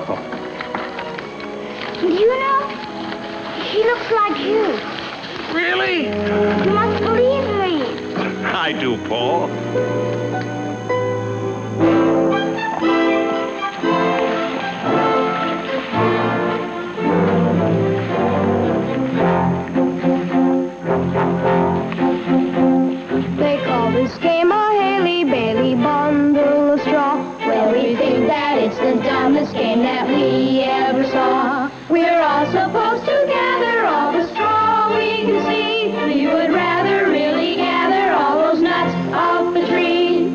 You know, he looks like you. Really? You must believe me. I do, Paul. They call this game a Haley-Bailey bundle of straw. Well, we think that it's the dumbest game that we ever saw. We're all supposed to gather all the straw we can see. We would rather really gather all those nuts off the tree.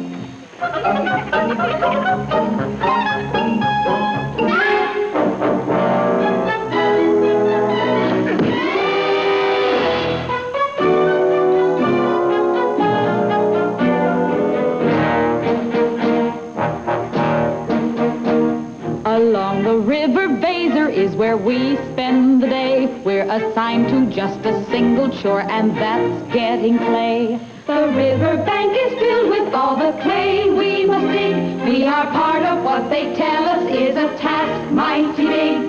Along the river Baser is where we spend the day. We're assigned to just a single chore, and that's getting clay. The river bank is filled with all the clay we must dig. We are part of what they tell us is a task mighty big.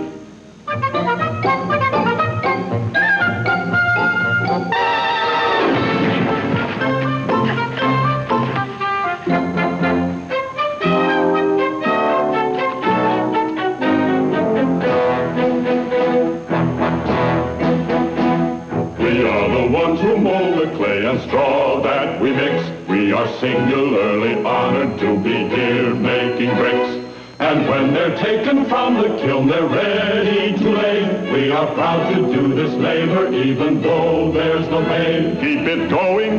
To mold the clay and straw that we mix. We are singularly honored to be here making bricks. And when they're taken from the kiln, they're ready to lay. We are proud to do this labor, even though there's no pay. Keep it going,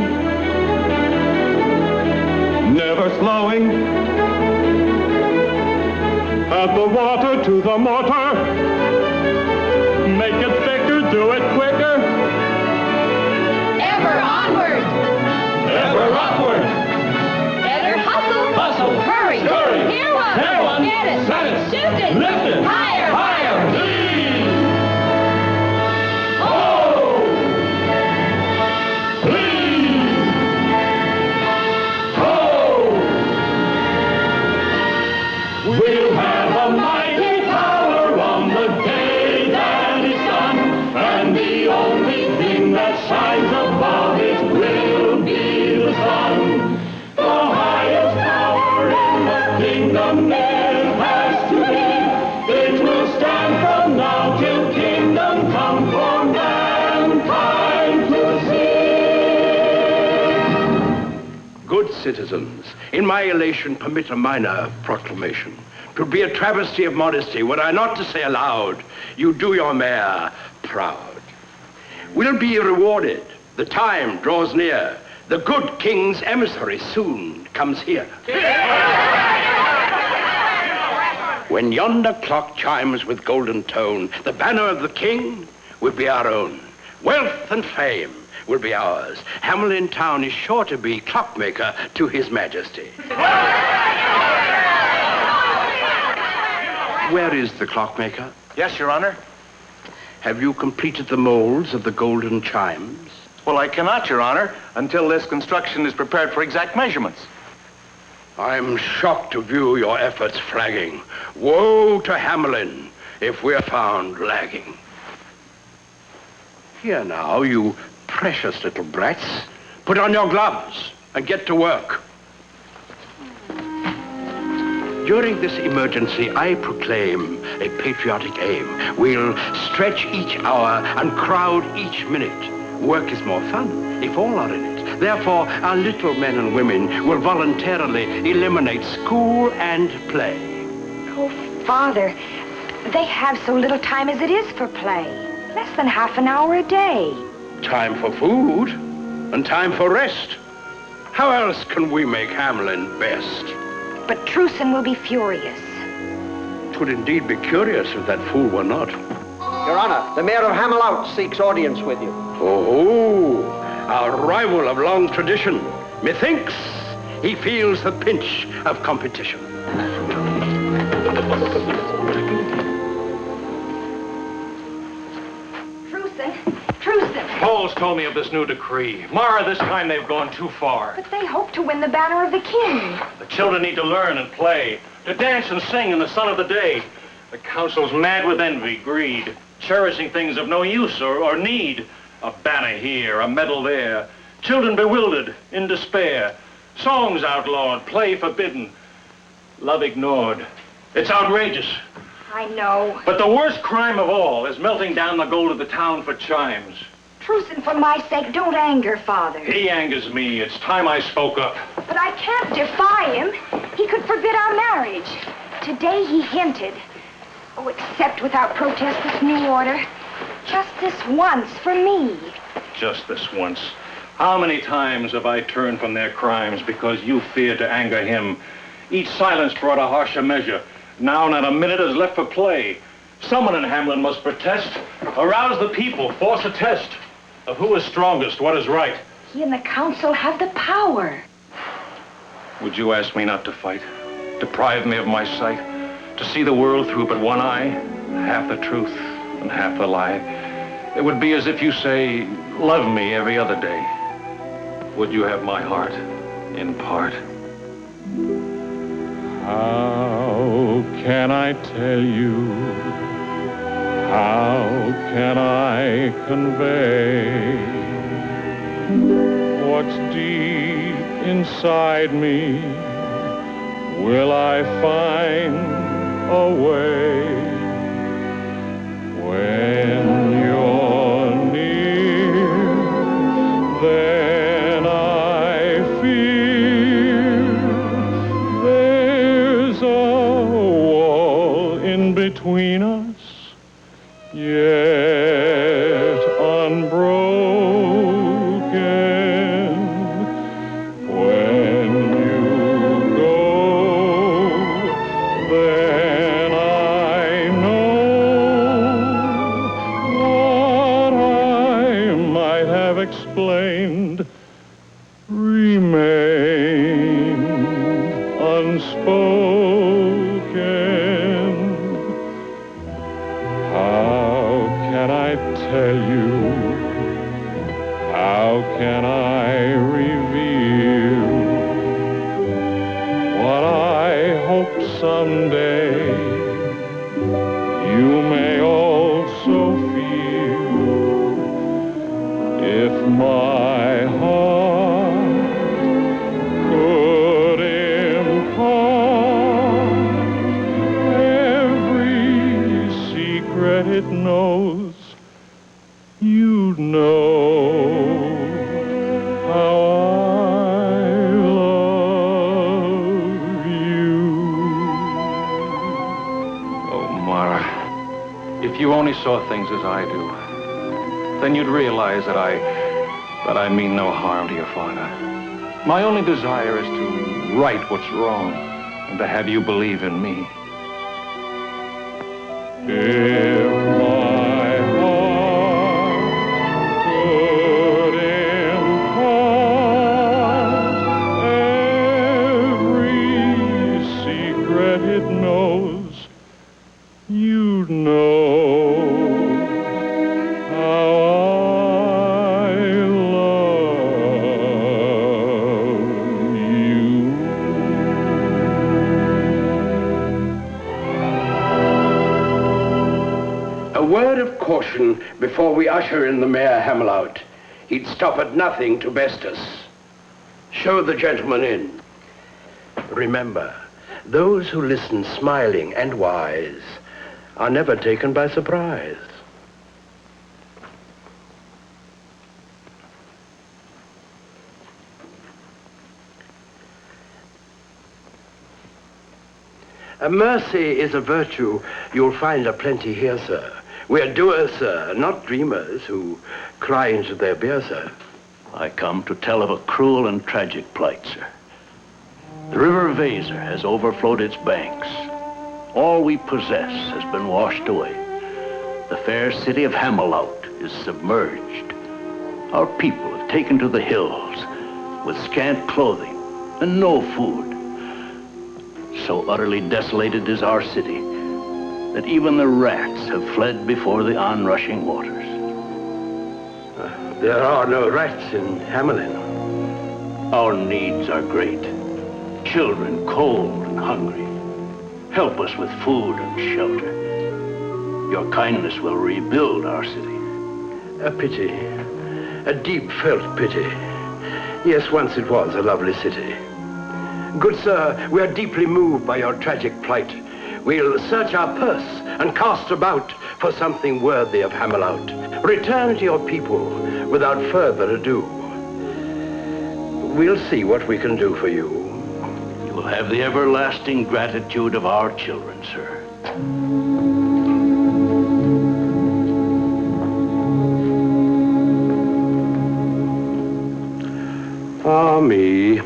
never slowing. Add the water to the mortar. Make it thicker, do it quicker. Ever onward! Ever upward! Better hustle! Hustle! Hurry! Scurry! Hear one! Hear one! Get it! Set it! Shoot it! Lift it! Higher! Higher! Please! Oh! Please! Oh! We'll have a mighty power on the day that is done, and the only thing that shines above it will be the sun. The highest power in the kingdom it has to be. It will stand from now till kingdom come for mankind to see. Good citizens, in my elation, permit a minor proclamation. 'Twould be a travesty of modesty were I not to say aloud, you do your mayor proud. We'll be rewarded. The time draws near. The good king's emissary soon comes here. When yonder clock chimes with golden tone, the banner of the king will be our own. Wealth and fame will be ours. Hamelin town is sure to be clockmaker to his majesty. Where is the clockmaker? Yes, Your Honor. Have you completed the molds of the golden chimes? Well, I cannot, Your Honor, until this construction is prepared for exact measurements. I'm shocked to view your efforts flagging. Woe to Hamelin if we're found lagging. Here now, you precious little brats. Put on your gloves and get to work. During this emergency, I proclaim a patriotic aim. We'll stretch each hour and crowd each minute. Work is more fun if all are in it. Therefore, our little men and women will voluntarily eliminate school and play. Oh, Father, they have so little time as it is for play. Less than half an hour a day. Time for food and time for rest. How else can we make Hamelin best? But Truson will be furious. 'Twould indeed be curious if that fool were not. Your Honor, the mayor of Hamelin seeks audience with you. Oh, our rival of long tradition. Methinks he feels the pinch of competition. Truson! Paul's told me of this new decree. Mara, this time they've gone too far. But they hope to win the banner of the king. The children need to learn and play, to dance and sing in the sun of the day. The council's mad with envy, greed, cherishing things of no use or need. A banner here, a medal there. Children bewildered, in despair. Songs outlawed, play forbidden. Love ignored. It's outrageous. I know. But the worst crime of all is melting down the gold of the town for chimes. Truce, and for my sake, don't anger, Father. He angers me. It's time I spoke up. But I can't defy him. He could forbid our marriage. Today he hinted. Oh, accept without protest this new order. Just this once, for me. Just this once. How many times have I turned from their crimes because you feared to anger him? Each silence brought a harsher measure. Now not a minute is left for play. Someone in Hamelin must protest. Arouse the people, force a test of who is strongest, what is right. He and the council have the power. Would you ask me not to fight? Deprive me of my sight? To see the world through but one eye? Half the truth and half the lie. It would be as if you say, love me every other day. Would you have my heart in part? How can I tell you? How can I convey what's deep inside me? Will I find a way when you're near? Then I feel there's a wall in between us, yet unbroken. When you go, then I know what I might have explained remains unspoken. How can I tell you? How can I reveal what I hope someday you may also feel? If my heart could impart every secret it knows, you'd know how I love you. Oh, Mara, if you only saw things as I do, then you'd realize that I mean no harm to your father. My only desire is to right what's wrong and to have you believe in me. If my heart could impart every secret it knows, you'd know how I love you. A word of caution before we usher in the Mayor Hamelin. He'd stop at nothing to best us. Show the gentleman in. Remember, those who listen smiling and wise are never taken by surprise. Mercy is a virtue you'll find aplenty here, sir. We're doers, sir, not dreamers who cry into their beer, sir. I come to tell of a cruel and tragic plight, sir. The river Weser has overflowed its banks. All we possess has been washed away. The fair city of Hamelin is submerged. Our people have taken to the hills with scant clothing and no food. So utterly desolated is our city that even the rats have fled before the onrushing waters. There are no rats in Hamelin. Our needs are great. Children cold and hungry. Help us with food and shelter. Your kindness will rebuild our city. A pity. A deep-felt pity. Yes, once it was a lovely city. Good sir, we are deeply moved by your tragic plight. We'll search our purse and cast about for something worthy of Hamelin. Return to your people without further ado. We'll see what we can do for you. You will have the everlasting gratitude of our children, sir. Ah, me.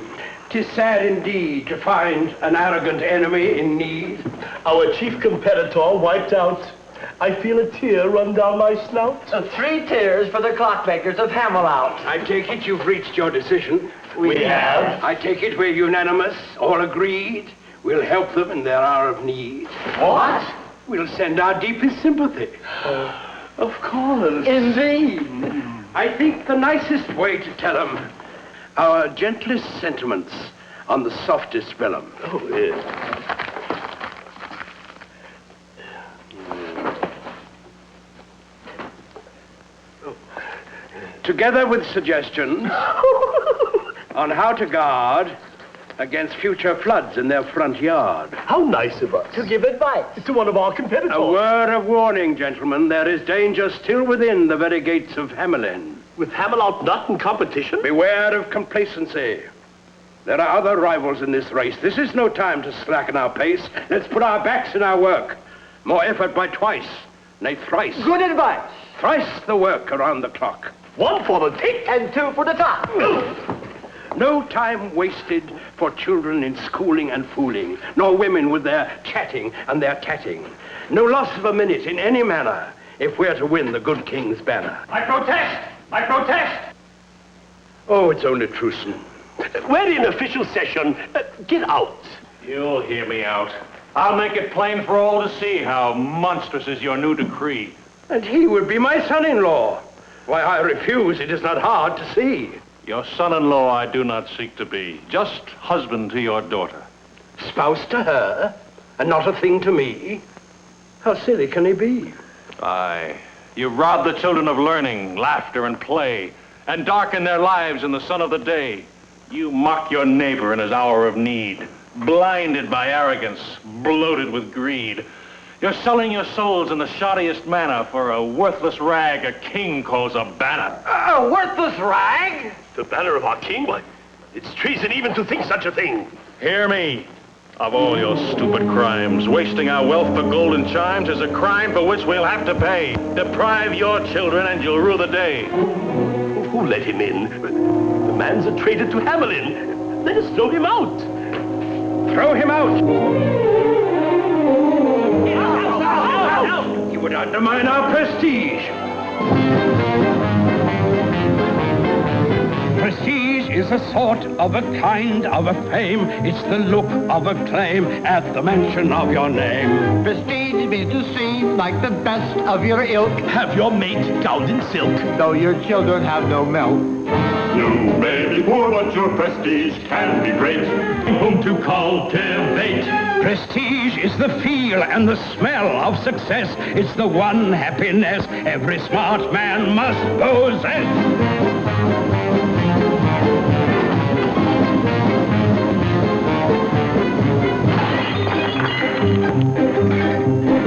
'Tis sad indeed to find an arrogant enemy in need. Our chief competitor wiped out. I feel a tear run down my snout. 3 tears for the clockmakers of Hamelin. I take it you've reached your decision. We have. I take it we're unanimous, all agreed. We'll help them in their hour of need. What? We'll send our deepest sympathy. Of course. Indeed. I think the nicest way to tell them our gentlest sentiments on the softest vellum. Oh, yes. Together with suggestions on how to guard against future floods in their front yard. How nice of us. To give advice. To one of our competitors. A word of warning, gentlemen. There is danger still within the very gates of Hamelin. With Hamelin not in competition? Beware of complacency. There are other rivals in this race. This is no time to slacken our pace. Let's put our backs in our work. More effort by twice, nay thrice. Good advice. Thrice the work around the clock. 1 for the tick. And 2 for the top. No time wasted for children in schooling and fooling, nor women with their chatting and their tatting. No loss of a minute in any manner if we're to win the good king's banner. I protest! I protest! Oh, it's only Truson. We're in official session. Get out. You'll hear me out. I'll make it plain for all to see how monstrous is your new decree. And he would be my son-in-law. Why I refuse, it is not hard to see. Your son-in-law I do not seek to be, just husband to your daughter. Spouse to her, and not a thing to me? How silly can he be? Aye, you rob the children of learning, laughter, and play, and darken their lives in the sun of the day. You mock your neighbor in his hour of need, blinded by arrogance, bloated with greed. You're selling your souls in the shoddiest manner for a worthless rag a king calls a banner. A worthless rag? The banner of our king? What? It's treason even to think such a thing. Hear me. Of all your stupid crimes, wasting our wealth for golden chimes is a crime for which we'll have to pay. Deprive your children and you'll rue the day. Who let him in? The man's a traitor to Hamelin. Let us throw him out. Throw him out! He would undermine our prestige. Prestige is a sort of a kind of a fame. It's the look of a claim at the mention of your name. Prestige is to seem like the best of your ilk, Have your mate gowned in silk. though your children have no milk. You may be poor, but your prestige can be great. Whom to cultivate. Prestige is the feel and the smell of success. It's the one happiness every smart man must possess.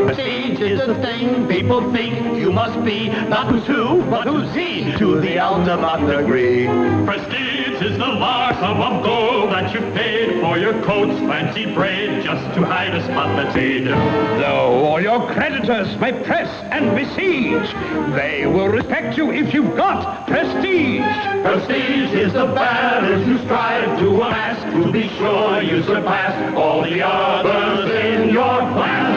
Prestige is the thing people think you must be, not who's who, but who's he, to the ultimate degree. Prestige is the larceny of gold that you paid for your coat's fancy braid just to hide a spot that's made. Though all your creditors may press and besiege, they will respect you if you've got prestige. Prestige is the banners you strive to amass, to be sure you surpass all the others in your class.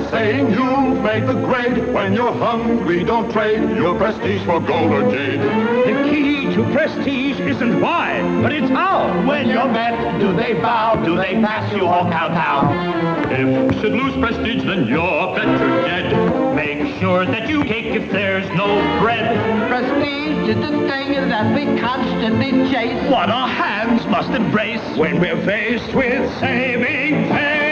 saying you've made the grade. When you're hungry, don't trade your prestige for gold or jade. The key to prestige isn't why, but it's how. When you're met, do they bow? Do they pass you or kowtow? If you should lose prestige, then you're better dead. Make sure that you take if there's no bread. Prestige is the thing that we constantly chase. What our hands must embrace when we're faced with saving faith.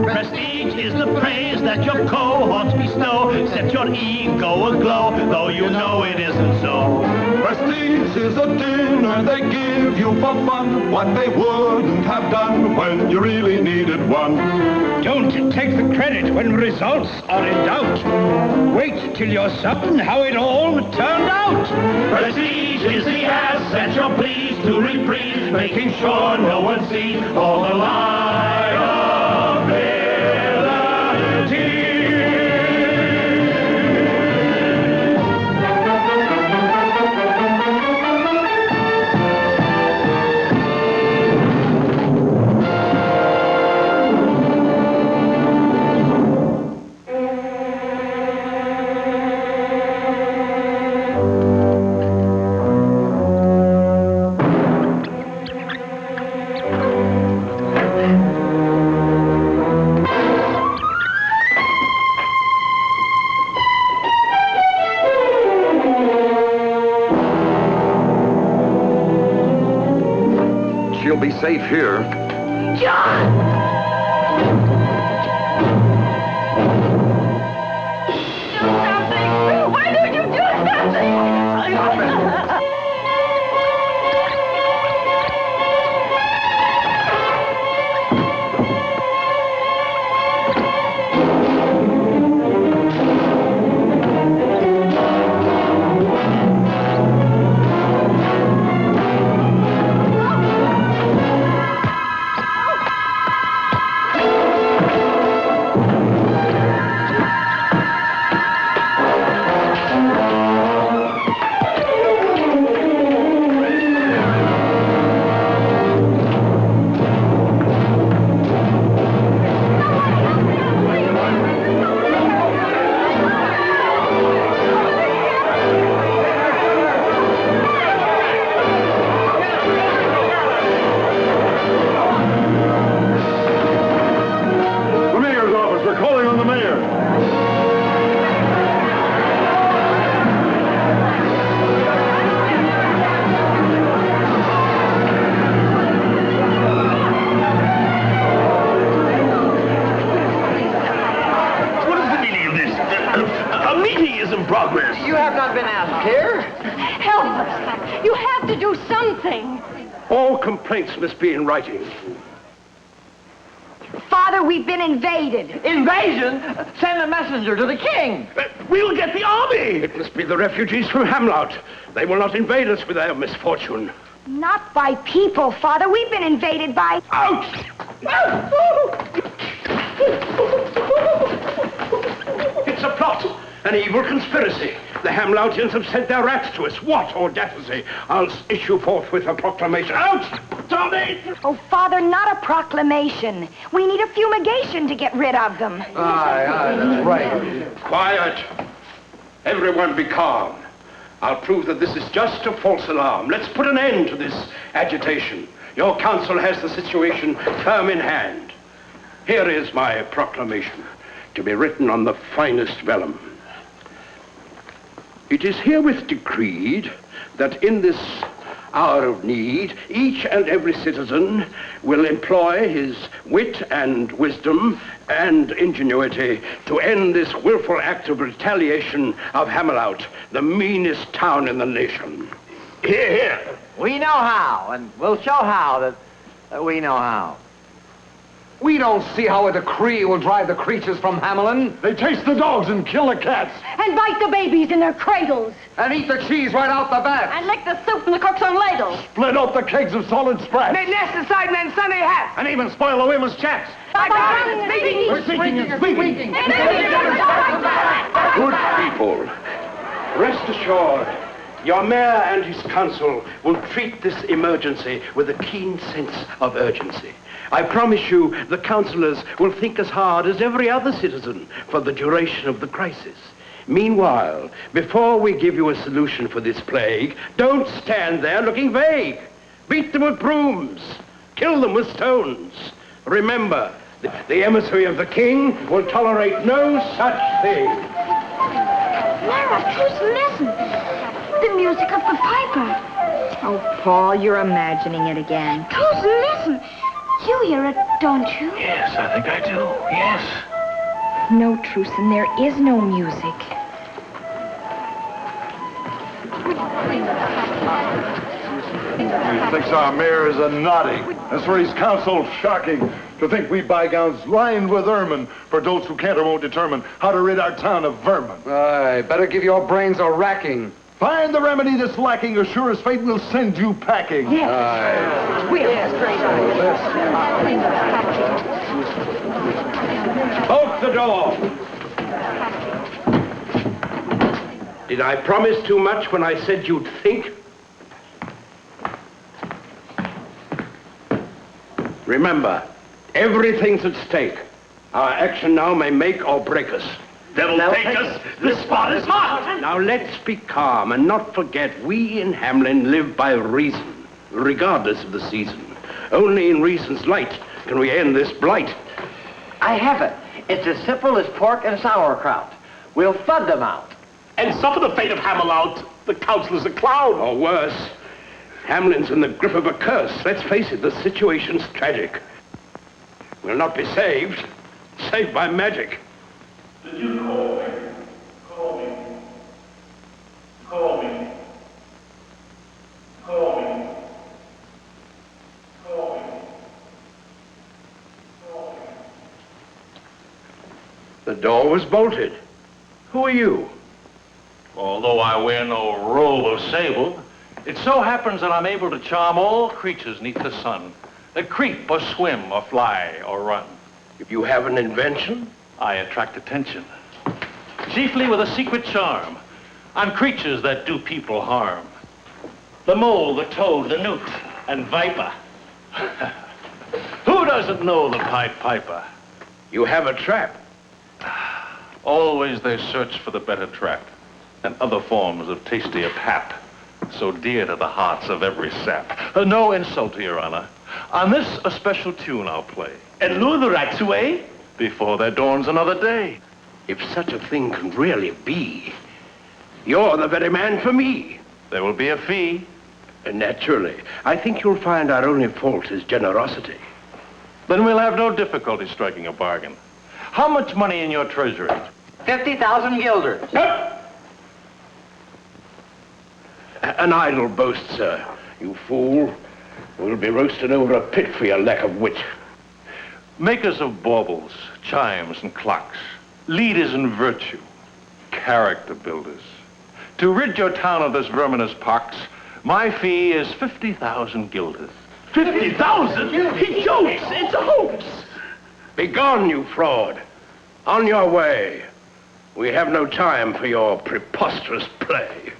Prestige is the praise that your cohorts bestow. Set your ego aglow, though you know it isn't so. Prestige is a dinner they give you for fun, what they wouldn't have done when you really needed one. Don't take the credit when results are in doubt. Wait till you're certain how it all turned out. Prestige is the asset you're pleased to reprise, making sure no one sees all the liability. She'll be safe here. John! Do something! Why don't you do something? You have not been asked here. Help us. You have to do something. All complaints must be in writing. Father, we've been invaded. Invasion? Send a messenger to the king. We'll get the army. It must be the refugees from Hamelin. They will not invade us with their misfortune. Not by people, Father. We've been invaded by... Out! It's a plot, an evil conspiracy. The Hamloutians have sent their rats to us. What audacity! I'll issue forthwith a proclamation. Out! Tommy! Oh, Father, not a proclamation. We need a fumigation to get rid of them. Aye, that's right. Quiet. Everyone be calm. I'll prove that this is just a false alarm. Let's put an end to this agitation. Your council has the situation firm in hand. Here is my proclamation, to be written on the finest vellum. It is herewith decreed that in this hour of need, each and every citizen will employ his wit and wisdom and ingenuity to end this willful act of retaliation of Hamelin, the meanest town in the nation. Here, here. We know how, and we'll show how that we know how. We don't see how a decree will drive the creatures from Hamelin. They chase the dogs and kill the cats. And bite the babies in their cradles. And eat the cheese right out the back. And lick the soup from the cook's own ladle. Split up the kegs of solid sprats. They nest inside men's Sunday hats. And even spoil the women's chaps. We're speaking and speaking. Good people, rest assured, your mayor and his council will treat this emergency with a keen sense of urgency. I promise you the councillors will think as hard as every other citizen for the duration of the crisis. Meanwhile, before we give you a solution for this plague, don't stand there looking vague. Beat them with brooms. Kill them with stones. Remember, the emissary of the king will tolerate no such thing. Lara, just listen. The music of the piper. Oh, Paul, you're imagining it again. Just listen. You hear it, don't you? Yes, I think I do. Yes. No, Truson, there is no music. He thinks our mayor is a noddy. As for his council, shocking. To think we bygowns lined with ermine for those who can't or won't determine how to rid our town of vermin. Aye, better give your brains a racking. Find the remedy that's lacking, or sure as fate will send you packing. Yes. Bolt the door. Did I promise too much when I said you'd think? Remember, everything's at stake. Our action now may make or break us. Devil take us, this spot is hot. Now let's be calm and not forget we in Hamelin live by reason, regardless of the season. Only in reason's light can we end this blight. I have it. It's as simple as pork and sauerkraut. We'll flood them out. And suffer the fate of Hamelin, the councilor's a clown. Or worse, Hamelin's in the grip of a curse. Let's face it, the situation's tragic. We'll not be saved by magic. Did you call me? Call me. Call me. Call me. Call me. Call me. The door was bolted. Who are you? Although I wear no robe or sable, it so happens that I'm able to charm all creatures neath the sun that creep or swim or fly or run. If you have an invention? I attract attention, chiefly with a secret charm on creatures that do people harm. The mole, the toad, the newt, and viper. Who doesn't know the Pied Piper? You have a trap. Always they search for the better trap and other forms of tastier pap, so dear to the hearts of every sap. No insult to your honor. On this, a special tune I'll play. And lure the rats away? Before there dawns another day. If such a thing can really be, you're the very man for me. There will be a fee. Naturally. I think you'll find our only fault is generosity. Then we'll have no difficulty striking a bargain. How much money in your treasury? 50,000 guilders. An idle boast, sir. You fool. We'll be roasted over a pit for your lack of wit. Makers of baubles, chimes, and clocks, leaders in virtue, character builders. To rid your town of this verminous pox, my fee is 50,000 guilders. 50,000? He jokes! It's a hoax! Begone, you fraud. On your way. We have no time for your preposterous play.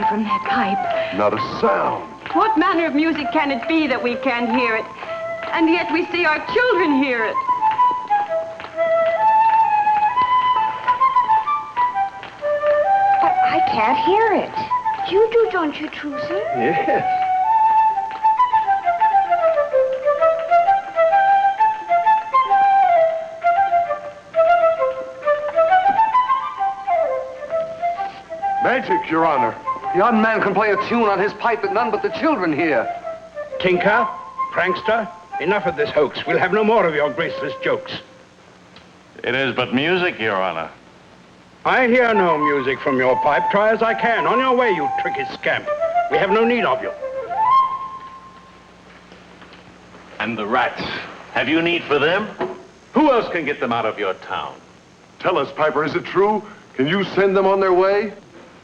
From that pipe. Not a sound. What manner of music can it be that we can't hear it? And yet we see our children hear it. But I can't hear it. You do, don't you, true, sir? Yes. Magic, Your Honor. The young man can play a tune on his pipe that none but the children hear. Tinker, prankster, enough of this hoax. We'll have no more of your graceless jokes. It is but music, Your Honor. I hear no music from your pipe. Try as I can. On your way, you tricky scamp. We have no need of you. And the rats. Have you need for them? Who else can get them out of your town? Tell us, Piper, is it true? Can you send them on their way?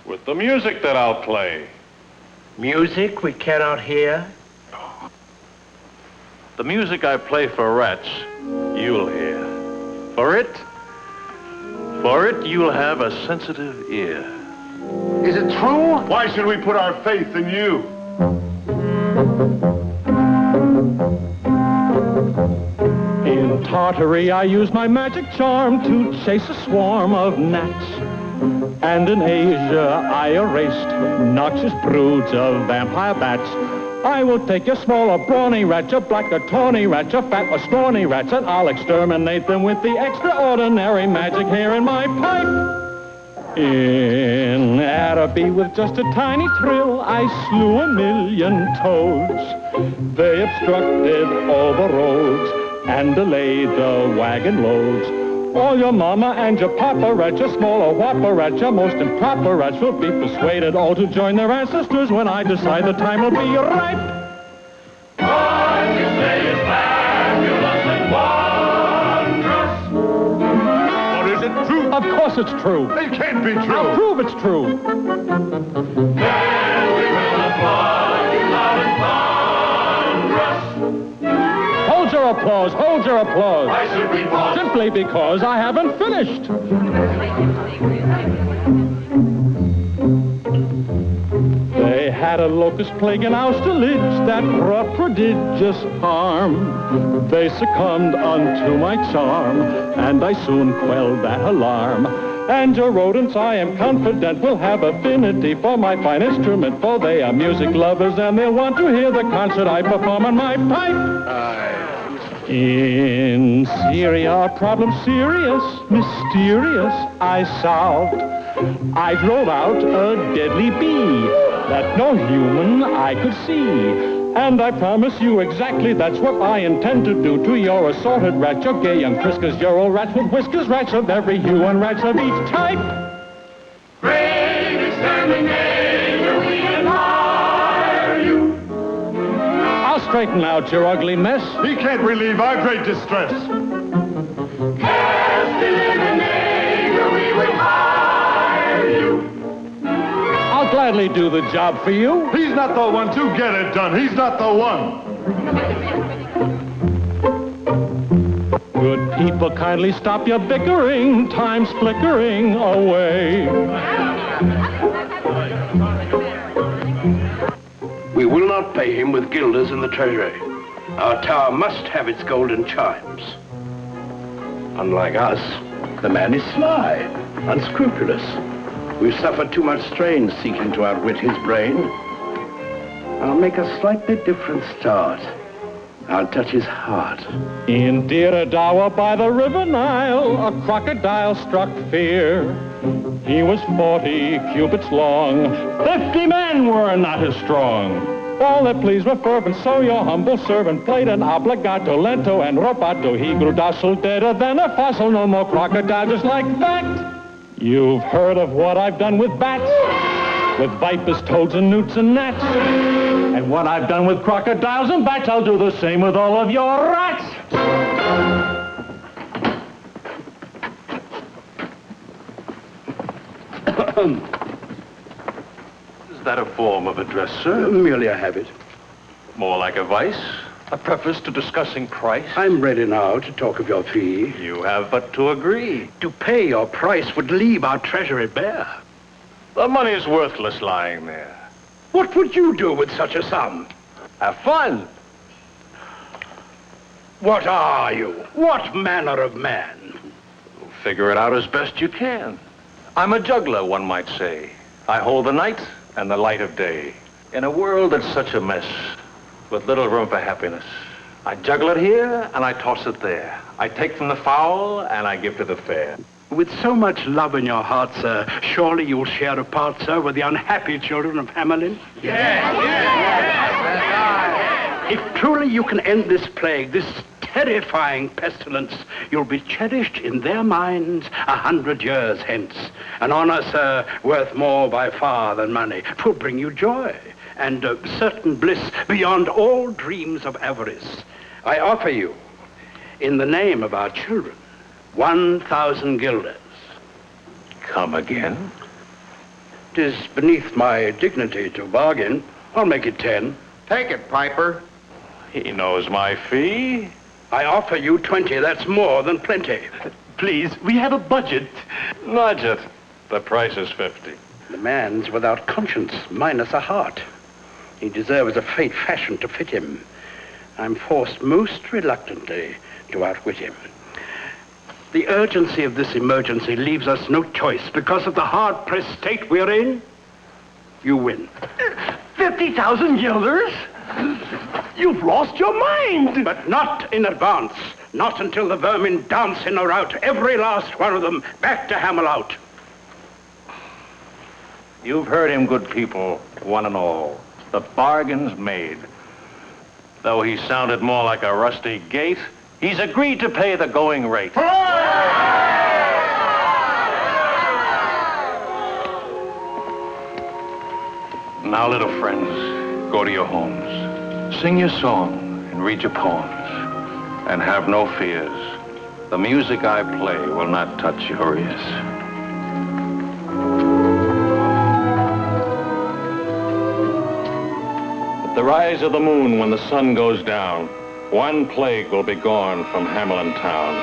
With the music that I'll play. Music we cannot hear? The music I play for rats, you'll hear. For it, you'll have a sensitive ear. Is it true? Why should we put our faith in you? In Tartary, I use my magic charm to chase a swarm of gnats. And in Asia, I erased noxious broods of vampire bats. I will take your small or brawny rat, your black or tawny rat, your fat or scrawny rats, and I'll exterminate them with the extraordinary magic here in my pipe. In Araby, with just a tiny trill, I slew 1,000,000 toads. They obstructed all the roads and delayed the wagon loads. All your mama and your papa rats, your small or whopper rats, your most improper rats will be persuaded all to join their ancestors when I decide the time will be ripe. What you say is fabulous and wondrous. Or is it true? Of course it's true. It can't be true. I'll prove it's true. Then we will applaud you loud and thunderous. Hold your applause, hold your applause. Why should we pause? Simply because I haven't finished. They had a locust plague in Austerlitz that brought prodigious harm. They succumbed unto my charm, and I soon quelled that alarm. And your rodents, I am confident, will have affinity for my fine instrument, for they are music lovers, and they'll want to hear the concert I perform on my pipe. In Syria, our problem serious, mysterious, I solved. I drove out a deadly bee that no human eye could see. And I promise you exactly that's what I intend to do to your assorted rat, your gay young friskers, your old rats with whiskers, rats of every hue and rats of each type. Great exterminator, we admire you. I'll straighten out your ugly mess. He can't relieve our great distress. Pest eliminator, we would hire you. I'll gladly do the job for you. He's not the one to get it done. He's not the one. Good people, kindly stop your bickering. Time's flickering away. We will not pay him with guilders in the treasury. Our tower must have its golden chimes. Unlike us, the man is sly, unscrupulous. We've suffered too much strain seeking to outwit his brain. I'll make a slightly different start. I'll touch his heart. In Diradawa by the river Nile, a crocodile struck fear. He was 40 cubits long. 50 men were not as strong. All their pleas were fervent, so your humble servant played an obligato, lento, and rubato. He grew docile, deader than a fossil, no more crocodile, just like that. You've heard of what I've done with bats, with vipers, toads, and newts and gnats. And what I've done with crocodiles and bats, I'll do the same with all of your rats. Is that a form of address, sir? Merely a habit. More like a vice? A preface to discussing price? I'm ready now to talk of your fee. You have but to agree. To pay your price would leave our treasury bare. The money's worthless lying there. What would you do with such a sum? Have fun. What are you? What manner of man? Figure it out as best you can. I'm a juggler, one might say. I hold the night, and the light of day. In a world that's such a mess, with little room for happiness, I juggle it here and I toss it there. I take from the foul and I give to the fair. With so much love in your heart, sir, surely you'll share a part, sir, with the unhappy children of Hamelin? If truly you can end this plague, this terrifying pestilence, you'll be cherished in their minds 100 years hence. An honor, sir, worth more by far than money. 'Twill bring you joy and certain bliss beyond all dreams of avarice. I offer you, in the name of our children, 1,000 guilders. Come again? 'Tis beneath my dignity to bargain. I'll make it 10. Take it, Piper. He knows my fee. I offer you 20. That's more than plenty. Please, we have a budget. Nudge it. The price is 50. The man's without conscience, minus a heart. He deserves a fate fashioned to fit him. I'm forced most reluctantly to outwit him. The urgency of this emergency leaves us no choice. Because of the hard-pressed state we're in, you win. 50,000 guilders? You've lost your mind! But not in advance. Not until the vermin dance in a rout, every last one of them, back to Hamelin. You've heard him, good people, one and all. The bargain's made. Though he sounded more like a rusty gate, he's agreed to pay the going rate. Now, little friends, go to your homes. Sing your song and read your poems. And have no fears. The music I play will not touch your ears. At the rise of the moon, when the sun goes down, one plague will be gone from Hamelin town.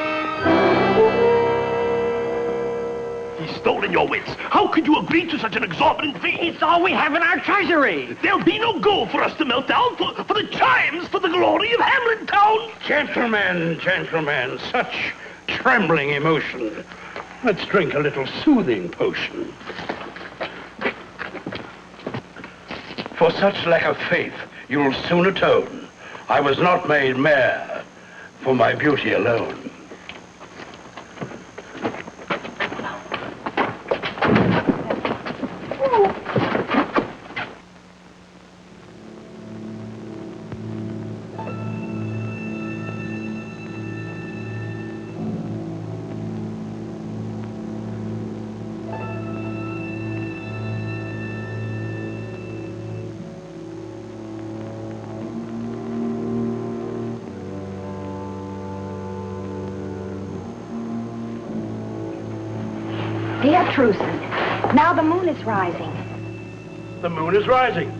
He's stolen your wits. How could you agree to such an exorbitant fee? It's all we have in our treasury. There'll be no gold for us to melt down for the chimes, for the glory of Hamelin town. Gentlemen, such trembling emotion. Let's drink a little soothing potion. For such lack of faith, you'll soon atone. I was not made mayor for my beauty alone. Dear Truson, now the moon is rising. The moon is rising.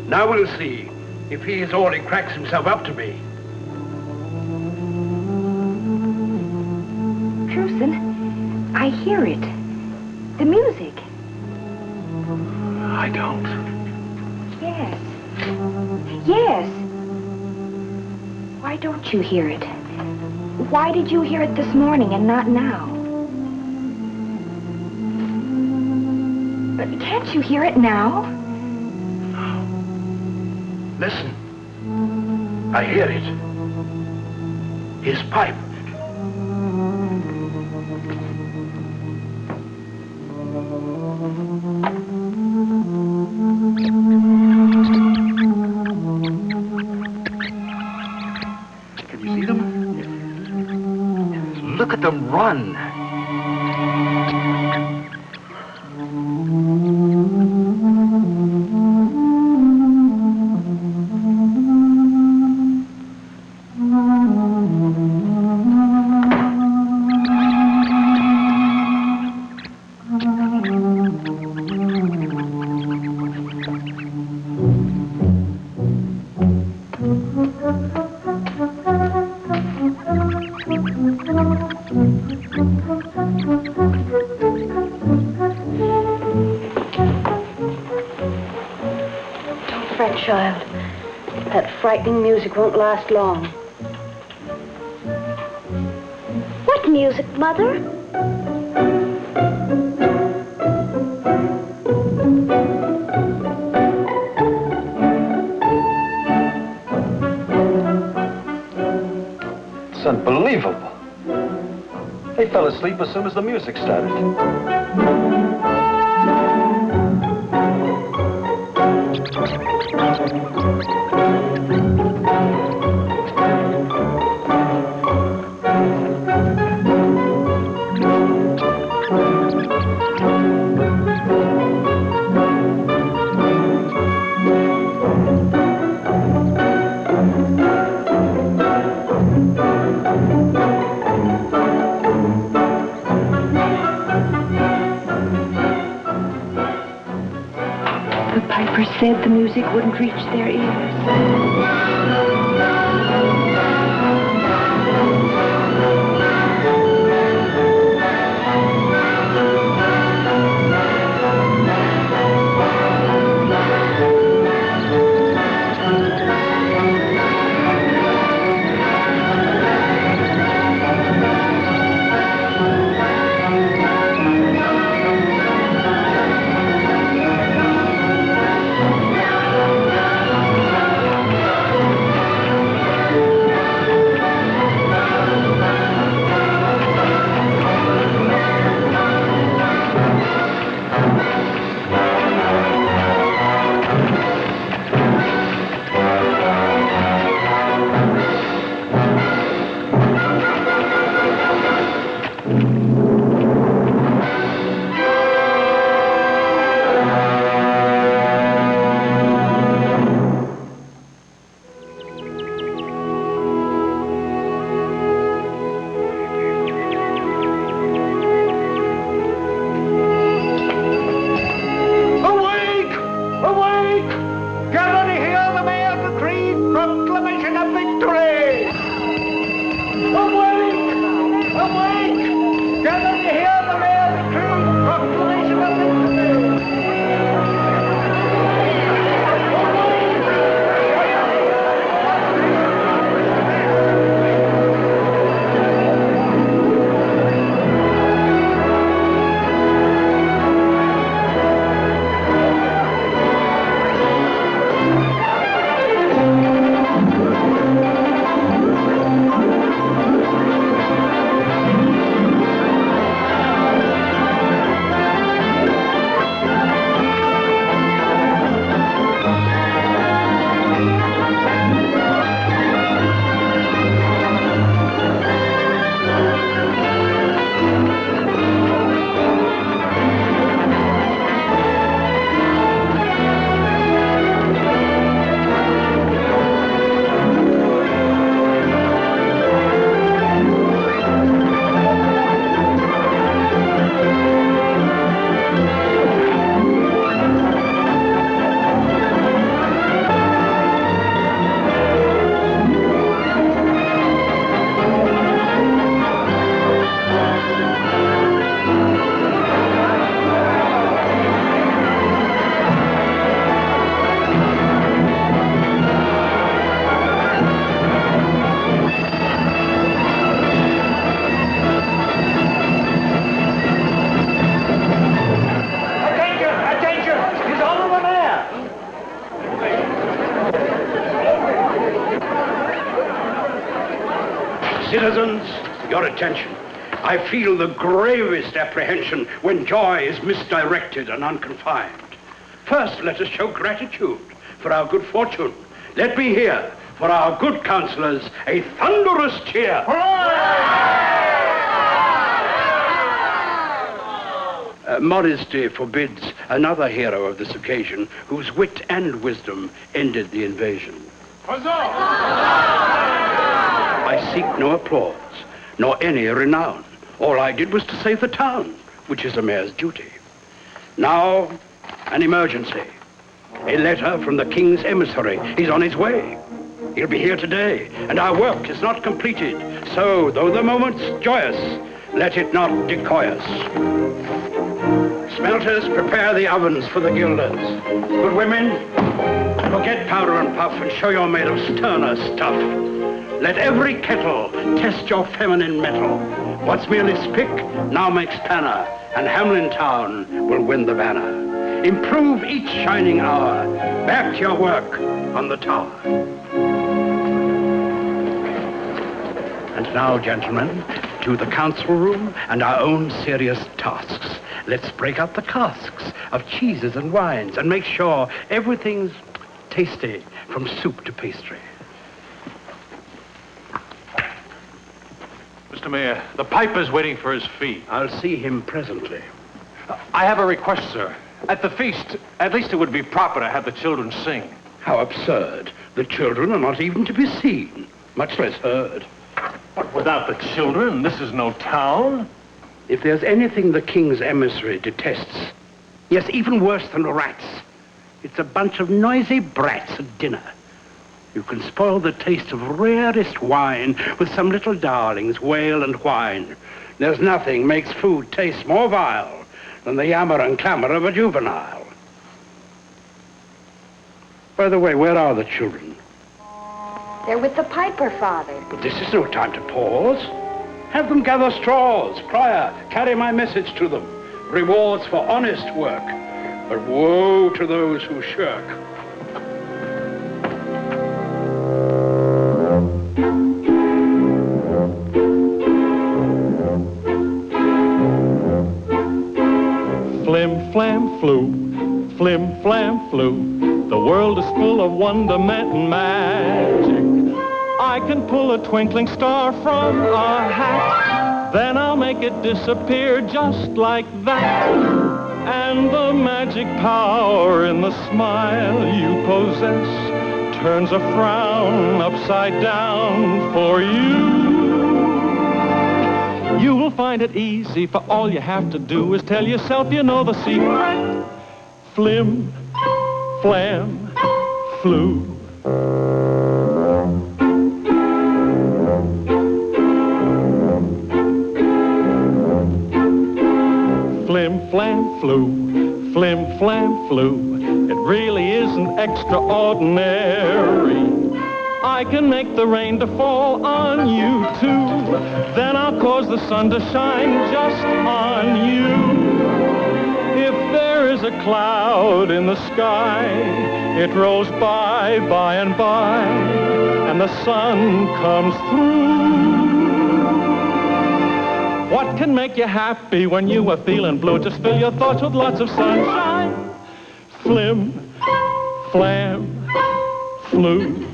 Now we'll see if he is all he cracks himself up to be. Truson, I hear it. The music. I don't. Yes. Yes. Why don't you hear it? Why did you hear it this morning and not now? Can't you hear it now? Listen. I hear it. His pipe. Can you see them? Look at them run. Child, that frightening music won't last long. What music, Mother? Unbelievable. They fell asleep as soon as the music started. The piper said the music wouldn't reach their ears. Citizens, your attention. I feel the gravest apprehension when joy is misdirected and unconfined. First, let us show gratitude for our good fortune. Let me hear, for our good counselors, a thunderous cheer. Modesty forbids another hero of this occasion whose wit and wisdom ended the invasion. I seek no applause, nor any renown. All I did was to save the town, which is a mayor's duty. Now, an emergency. A letter from the king's emissary. He's on his way. He'll be here today, and our work is not completed. So, though the moment's joyous, let it not decoy us. Smelters, prepare the ovens for the gilders. Good women, forget powder and puff and show you're made of sterner stuff. Let every kettle test your feminine mettle. What's merely spick now makes panna, and Hamelin town will win the banner. Improve each shining hour. Back to your work on the tower. And now, gentlemen, to the council room and our own serious tasks. Let's break out the casks of cheeses and wines and make sure everything's tasty from soup to pastry. Mr. Mayor, the piper's waiting for his fee. I'll see him presently. I have a request, sir. At the feast, at least it would be proper to have the children sing. How absurd. The children are not even to be seen, much less heard. But without the children, this is no town. If there's anything the king's emissary detests, yes, even worse than rats, it's a bunch of noisy brats at dinner. You can spoil the taste of rarest wine with some little darlings wail and whine. There's nothing makes food taste more vile than the yammer and clamor of a juvenile. By the way, where are the children? They're with the piper, Father. But this is no time to pause. Have them gather straws. Crier, carry my message to them. Rewards for honest work, but woe to those who shirk. Flim, flam, flu, flim, flam, flu. The world is full of wonderment and magic. I can pull a twinkling star from a hat, then I'll make it disappear just like that. And the magic power in the smile you possess turns a frown upside down for you. You will find it easy, for all you have to do is tell yourself you know the secret. Flim, flam, flu. Flim, flam, flu, flim, flam, flu. It really isn't extraordinary. I can make the rain to fall on you, too. Then I'll cause the sun to shine just on you. If there is a cloud in the sky, it rolls by and by, and the sun comes through. What can make you happy when you are feeling blue? Just fill your thoughts with lots of sunshine. Flim, flam, flu.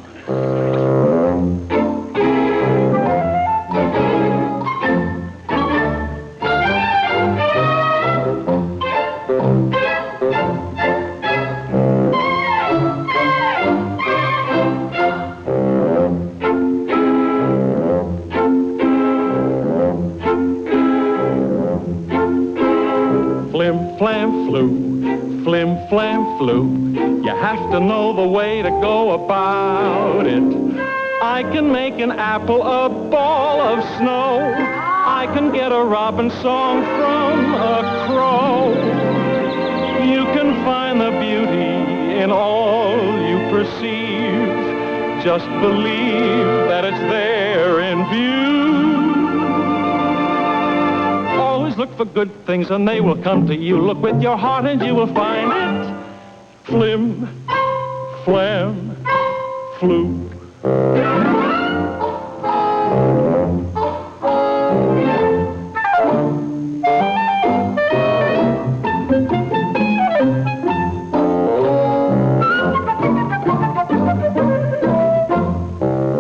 Flim, flam, flu, flim, flam, flu. You have to know the way to go about it. I can make an apple a ball of snow. I can get a robin song from a crow. You can find the beauty in all you perceive. Just believe that it's there in view. Always look for good things and they will come to you. Look with your heart and you will find it. Flim, flam, flu.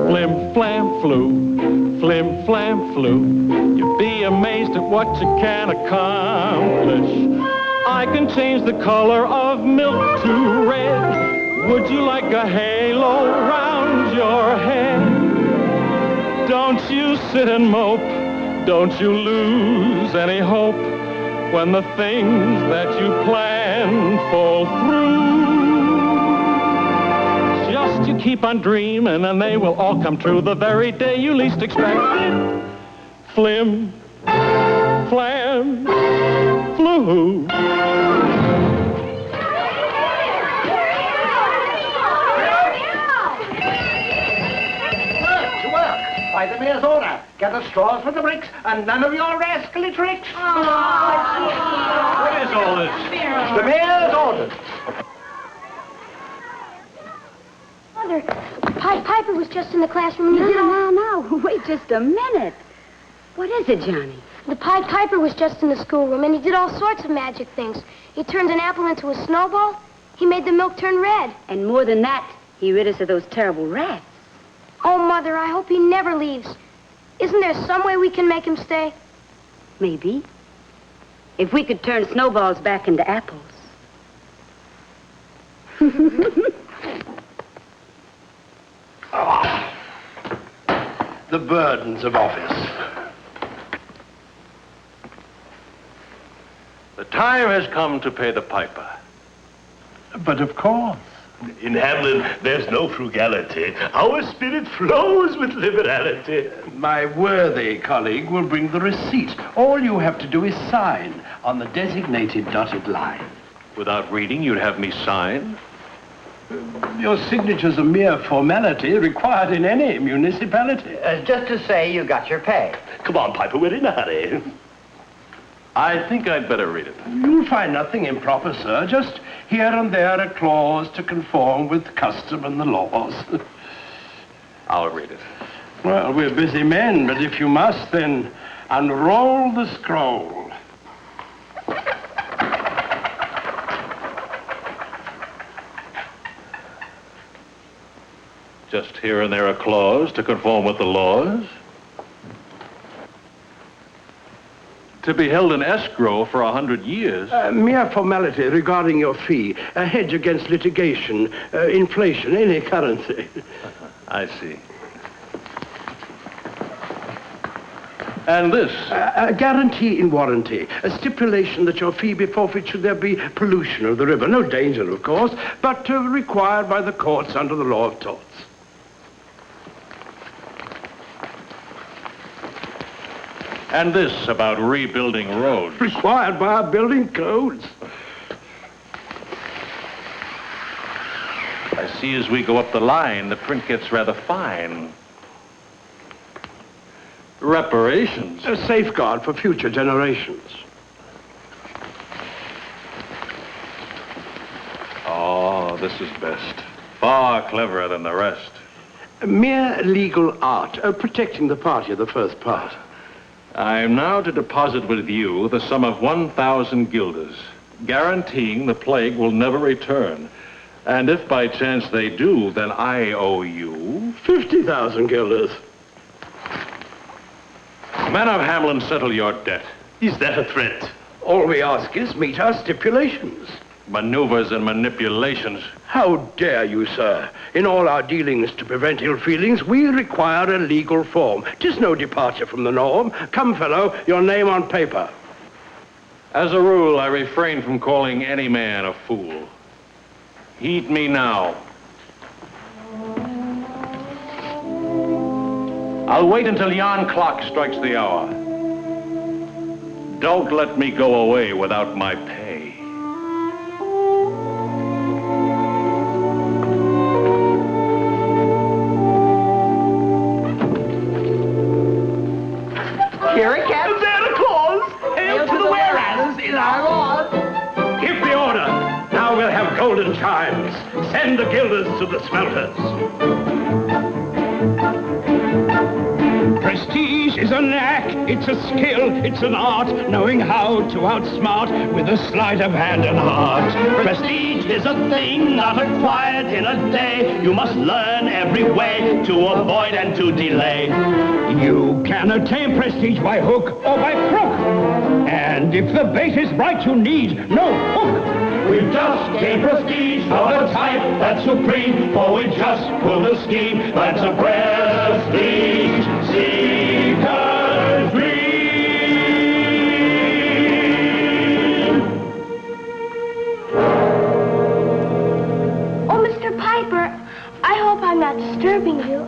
Flim, flam, flu, flim, flam, flu. You'd be amazed at what you can accomplish. I can change the color of milk to red. Would you like a halo round your head? Don't you sit and mope, don't you lose any hope when the things that you plan fall through. Just you keep on dreaming and they will all come true the very day you least expect it. Flim, flam, flu. By the mayor's order, gather straws for the bricks and none of your rascally tricks. What is all this? The mayor's orders. Mother, Pied Piper was just in the classroom. No. Wait just a minute. What is it, Johnny? The Pied Piper was just in the schoolroom, and he did all sorts of magic things. He turned an apple into a snowball. He made the milk turn red. And more than that, he rid us of those terrible rats. Oh, Mother, I hope he never leaves. Isn't there some way we can make him stay? Maybe. If we could turn snowballs back into apples. The burdens of office. The time has come to pay the piper. But of course. In Hamelin, there's no frugality. Our spirit flows with liberality. My worthy colleague will bring the receipt. All you have to do is sign on the designated dotted line. Without reading, you'd have me sign? Your signature's a mere formality required in any municipality. Just to say you got your pay. Come on, Piper, we're in a hurry. I think I'd better read it. You'll find nothing improper, sir. Just here and there a clause to conform with custom and the laws. I'll read it. Well, we're busy men, but if you must, then unroll the scroll. Just here and there a clause to conform with the laws. To be held in escrow for 100 years. Mere formality regarding your fee. A hedge against litigation, inflation, any currency. I see. And this? A guarantee in warranty. A stipulation that your fee be forfeit should there be pollution of the river. No danger, of course, but required by the courts under the law of torts. And this about rebuilding roads. Required by our building codes. I see as we go up the line, the print gets rather fine. Reparations. A safeguard for future generations. Oh, this is best. Far cleverer than the rest. Mere legal art, protecting the party of the first part. I am now to deposit with you the sum of 1,000 guilders, guaranteeing the plague will never return. And if by chance they do, then I owe you 50,000 guilders. Men of Hamelin, settle your debt. Is that a threat? All we ask is meet our stipulations. Maneuvers and manipulations. How dare you, sir? In all our dealings to prevent ill feelings, we require a legal form. 'Tis no departure from the norm. Come, fellow, your name on paper. As a rule, I refrain from calling any man a fool. Heed me now. I'll wait until yon clock strikes the hour. Don't let me go away without my pay. Here it comes. There a clause. Hail to the whereas in our laws. Give the order. Now we'll have golden chimes. Send the guilders to the smelters. Prestige is a knack, it's a skill, it's an art, knowing how to outsmart with a sleight of hand and heart. Prestige is a thing not acquired in a day. You must learn every way to avoid and to delay. You can attain prestige by hook or by crook. And if the bait is right, you need no hook. We've just gained prestige of a type that's supreme, for we just pulled a scheme that's a prestige seeker's dream. Oh, Mr. Piper, I hope I'm not disturbing you.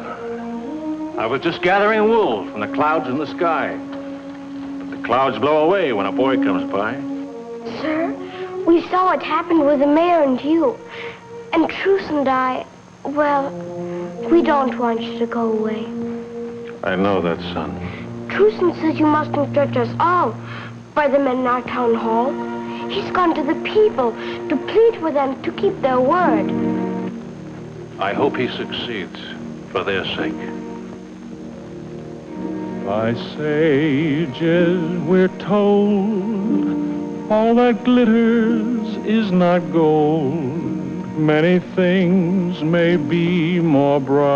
I was just gathering wool from the clouds in the sky. But the clouds blow away when a boy comes by. Sir, we saw what happened with the mayor and you. And Truce and I, well, we don't want you to go away. I know that, son. Truson says you mustn't judge us all by the men in our town hall. He's gone to the people to plead with them to keep their word. I hope he succeeds, for their sake. By sages we're told, all that glitters is not gold. Many things may be more bright.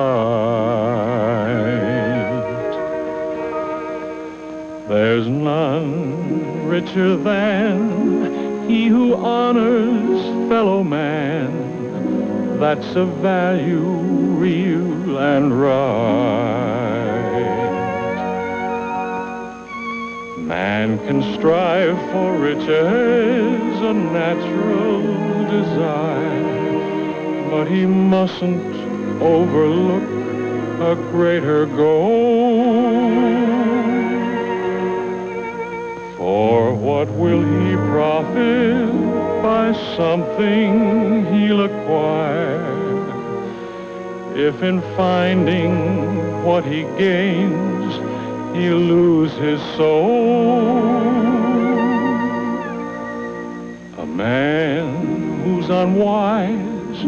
There's none richer than he who honors fellow man. That's a value real and right. Man can strive for riches, a natural desire, but he mustn't overlook a greater goal. For what will he profit by something he'll acquire if in finding what he gains he'll lose his soul? A man who's unwise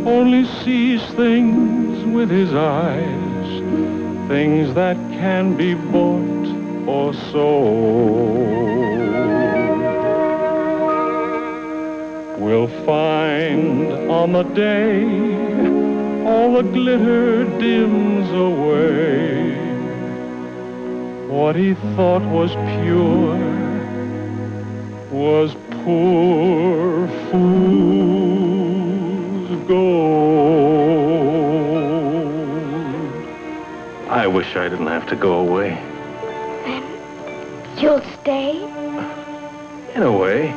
only sees things with his eyes, things that can be bought or sold. We'll find on the day all the glitter dims away. What he thought was pure was poor fool's gold. I wish I didn't have to go away. You'll stay? In a way.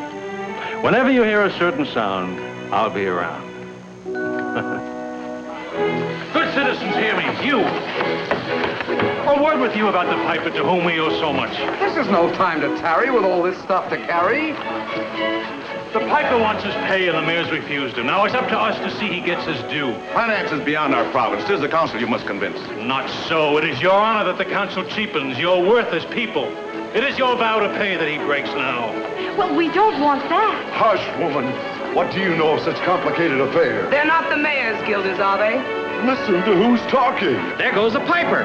Whenever you hear a certain sound, I'll be around. Good citizens, hear me. You. A word with you about the piper to whom we owe so much. This is no time to tarry with all this stuff to carry. The piper wants his pay and the mayor's refused him. Now it's up to us to see he gets his due. Finance is beyond our province. 'Tis the council you must convince. Not so. It is your honor that the council cheapens, your worth as people. It is your vow to pay that he breaks now. Well, we don't want that. Hush, woman. What do you know of such complicated affairs? They're not the mayor's guilders, are they? Listen to who's talking. There goes the piper.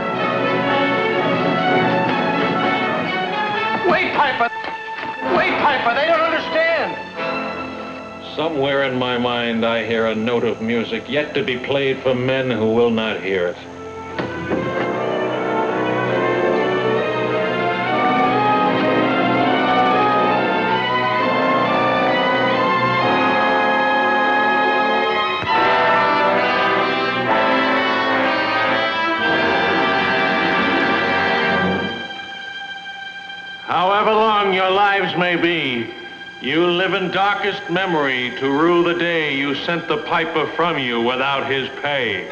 Wait, Piper! Wait, Piper, they don't understand! Somewhere in my mind I hear a note of music yet to be played for men who will not hear it. However long your lives may be, you live in darkest memory to rue the day you sent the piper from you without his pay.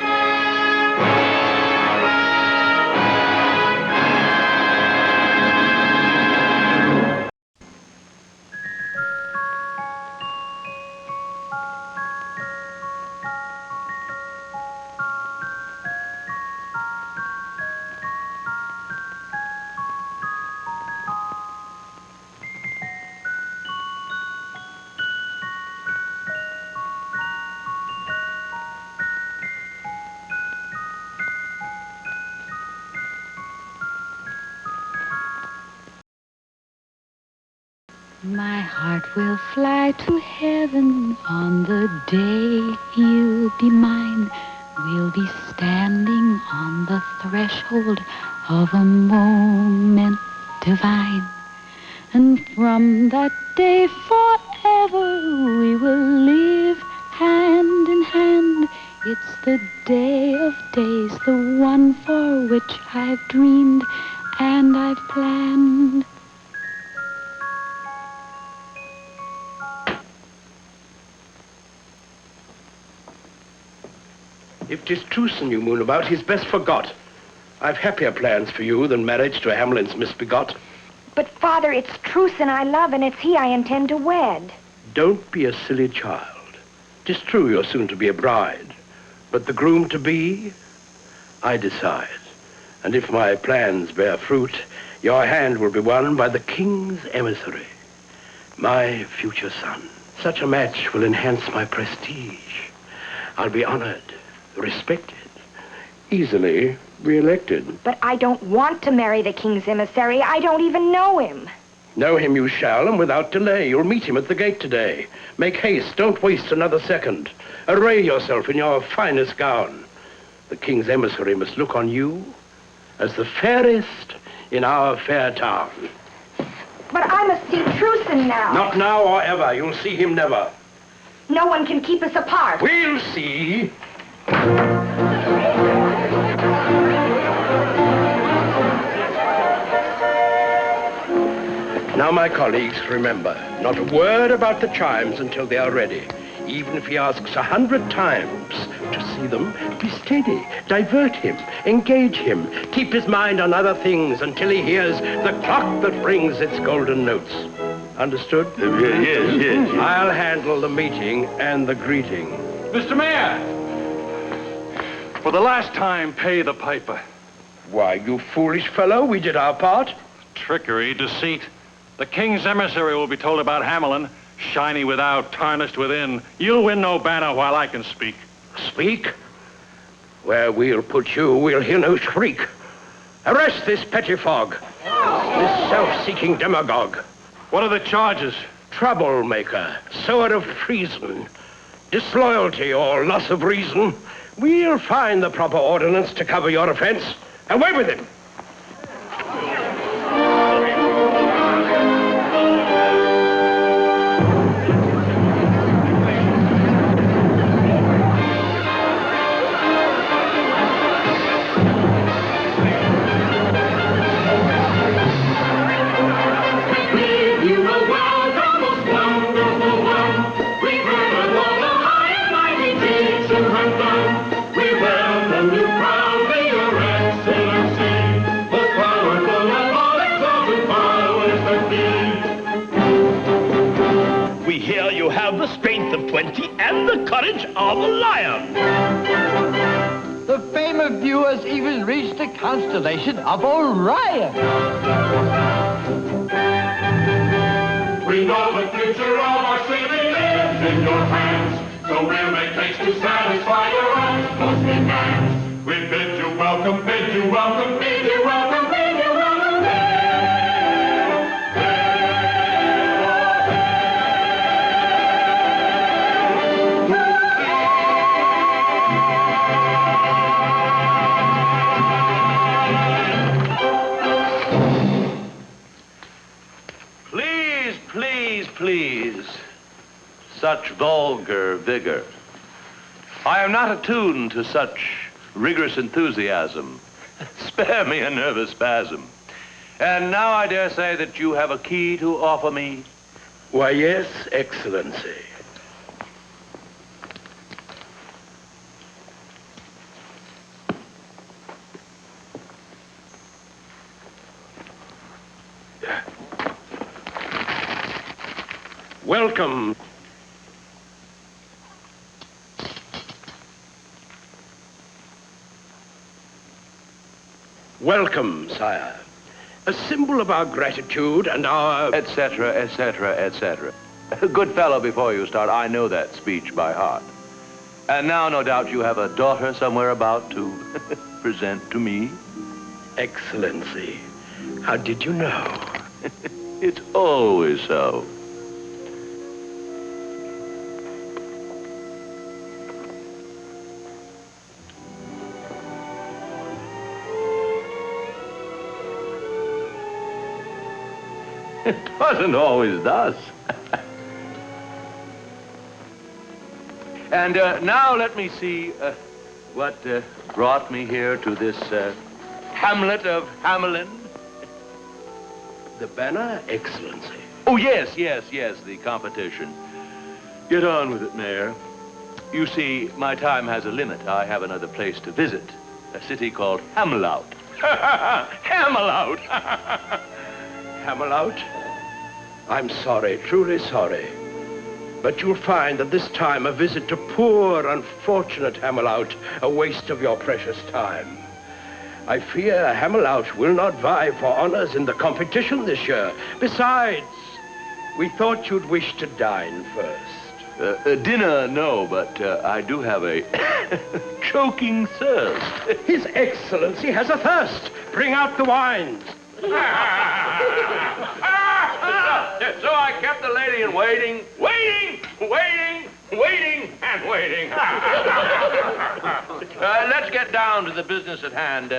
My heart will fly to heaven on the day you'll be mine. We'll be standing on the threshold of a moment divine. And from that day forever we will live hand in hand. It's the day of days, the one for which I've dreamed and I've planned. If 'tis truce you moon about, he's best forgot. I've happier plans for you than marriage to Hamelin's misbegot. But, Father, it's Truce I love, and it's he I intend to wed. Don't be a silly child. 'Tis true you're soon to be a bride, but the groom-to-be, I decide. And if my plans bear fruit, your hand will be won by the king's emissary, my future son. Such a match will enhance my prestige. I'll be honored, respected, easily re-elected. But I don't want to marry the king's emissary. I don't even know him. Know him you shall, and without delay. You'll meet him at the gate today. Make haste, don't waste another second. Array yourself in your finest gown. The king's emissary must look on you as the fairest in our fair town. But I must see Truson now. Not now or ever. You'll see him never. No one can keep us apart. We'll see. Now, my colleagues, remember, not a word about the chimes until they are ready. Even if he asks 100 times to see them, be steady, divert him, engage him, keep his mind on other things until he hears the clock that rings its golden notes. Understood? Yes. I'll handle the meeting and the greeting. Mr. Mayor! For the last time, pay the piper. Why, you foolish fellow, we did our part. Trickery, deceit. The king's emissary will be told about Hamelin. Shiny without, tarnished within. You'll win no banner while I can speak. Speak? Where we'll put you, we'll hear no shriek. Arrest this pettifog, this self-seeking demagogue. What are the charges? Troublemaker, sower of treason, disloyalty or loss of reason. We'll find the proper ordinance to cover your offense. Away with him! The strength of 20 and the courage of a lion. The fame of you has even reached the constellation of Orion. We know the future of our city lives in your hands, so we'll make haste to satisfy your utmost demands. We bid you welcome, bid you welcome, bid you welcome, bid you welcome. Please, such vulgar vigor. I am not attuned to such rigorous enthusiasm. Spare me a nervous spasm. And now I dare say that you have a key to offer me. Why, yes, Excellency. Welcome. Welcome, sire. A symbol of our gratitude and our... etc., etc., etc. Good fellow, before you start, I know that speech by heart. And now, no doubt, you have a daughter somewhere about to present to me. Excellency, how did you know? It's always so. It wasn't always thus. And now let me see what brought me here to this hamlet of Hamelin. The banner, Excellency. Oh, yes, the competition. Get on with it, Mayor. You see, my time has a limit. I have another place to visit, a city called Hamelout. Hamelout! Hamelout? I'm sorry, truly sorry. But you'll find that this time a visit to poor, unfortunate Hamelout, a waste of your precious time. I fear Hamelout will not vie for honors in the competition this year. Besides, we thought you'd wish to dine first. Dinner, no, but I do have a choking thirst. His Excellency has a thirst. Bring out the wines. So I kept the lady in waiting, and waiting. Let's get down to the business at hand.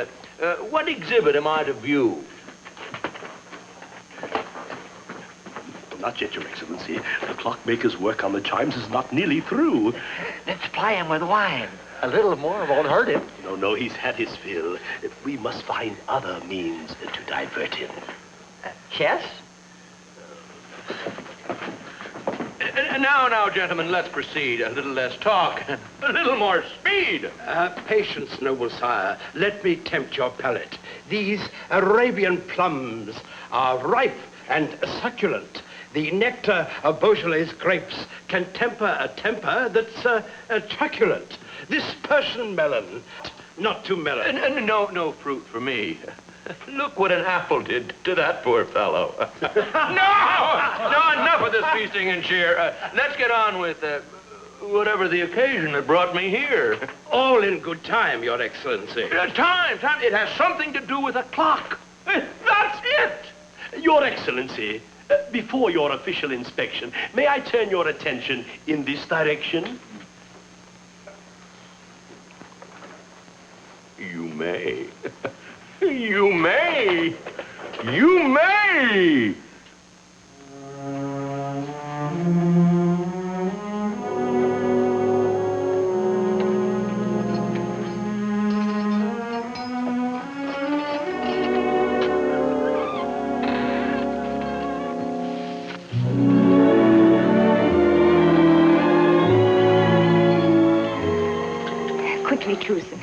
What exhibit am I to view? Not yet, Your Excellency. The clockmaker's work on the chimes is not nearly through. Let's ply him with wine. A little more won't hurt him. No, he's had his fill. We must find other means to divert him. Chess? Now, gentlemen, let's proceed. A little less talk, a little more speed. Patience, noble sire. Let me tempt your palate. These Arabian plums are ripe and succulent. The nectar of Beaujolais grapes can temper a temper that's truculent. This Persian melon, not too melon. No fruit for me. Look what an apple did to that poor fellow. No, enough of this feasting and cheer. Let's get on with whatever the occasion that brought me here. All in good time, Your Excellency. Time. It has something to do with a clock. That's it. Your Excellency, before your official inspection, may I turn your attention in this direction? You may. You may. You may. Quickly, Truson.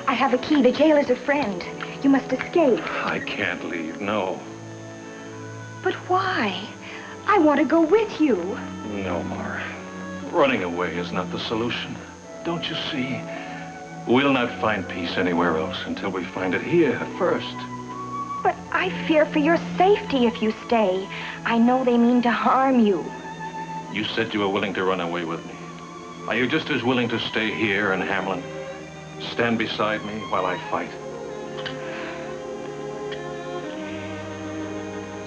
I have a key. The jailer's a friend. You must escape. I can't leave, no. But why? I want to go with you. No, Mara. Running away is not the solution. Don't you see? We'll not find peace anywhere else until we find it here first. But I fear for your safety if you stay. I know they mean to harm you. You said you were willing to run away with me. Are you just as willing to stay here in Hamelin? Stand beside me while I fight?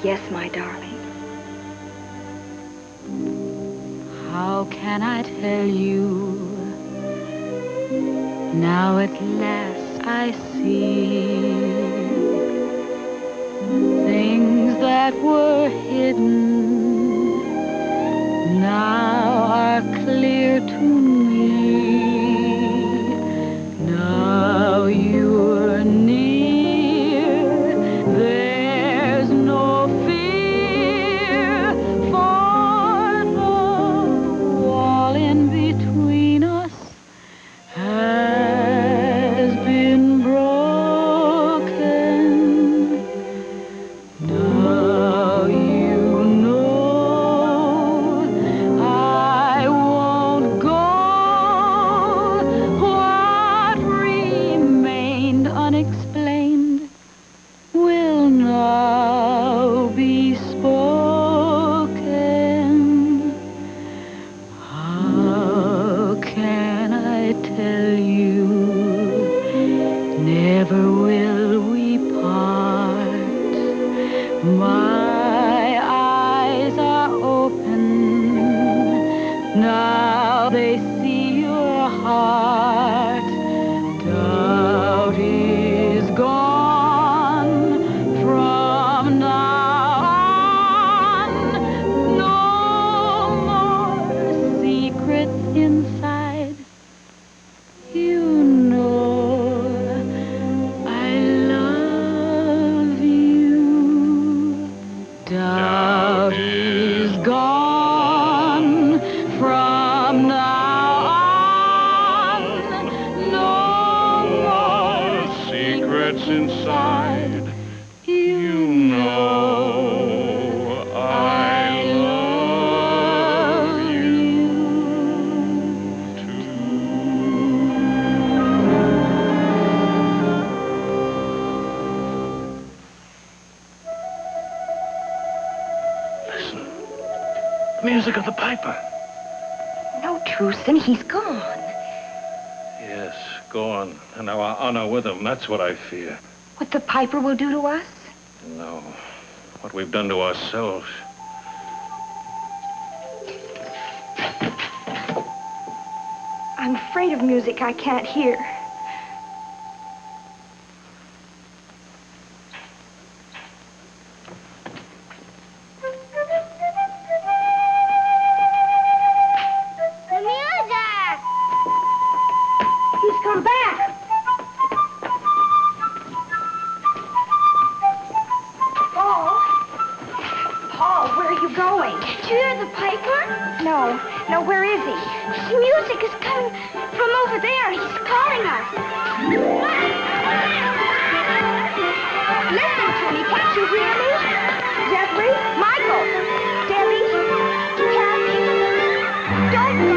Yes, my darling. How can I tell you? Now at last I see things that were hidden now are clear to me. Now you're near, there's no fear, for the wall in between us has been broken. Now you know I won't go. What remained unexplained will now be spoken. How can I tell you? Never will we part. My eyes are open. Now they see your heart. Doubt is gone from now on. No more secrets inside. You know I love you. Doubt is gone from now on. No more Secrets inside. You know I love you Music of the piper. Truson, he's gone. Yes, gone. And our honor with him. That's what I fear. What the Piper will do to us? No. What we've done to ourselves. I'm afraid of music I can't hear. The music! He's come back. Paul, where are you going? Did you hear the Piper? No, where is he? The music is coming from over there. He's calling us. Listen to me, can't you hear me? Jeffrey, Michael, Debbie, Kathy, don't go.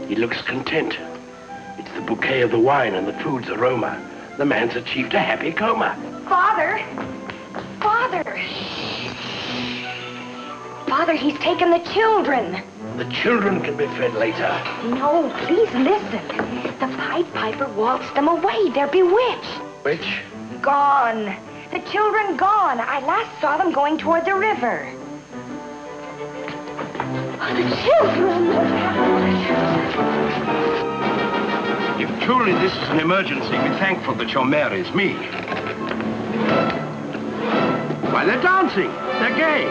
He looks content. It's the bouquet of the wine and the food's aroma. The man's achieved a happy coma. Father! Father, he's taken the children. The children can be fed later. No, please listen. The Pied Piper waltzed them away. They're bewitched. Which? Gone. The children gone. I last saw them going toward the river. The children! If truly this is an emergency, be thankful that your mare is me. Why, they're dancing. They're gay.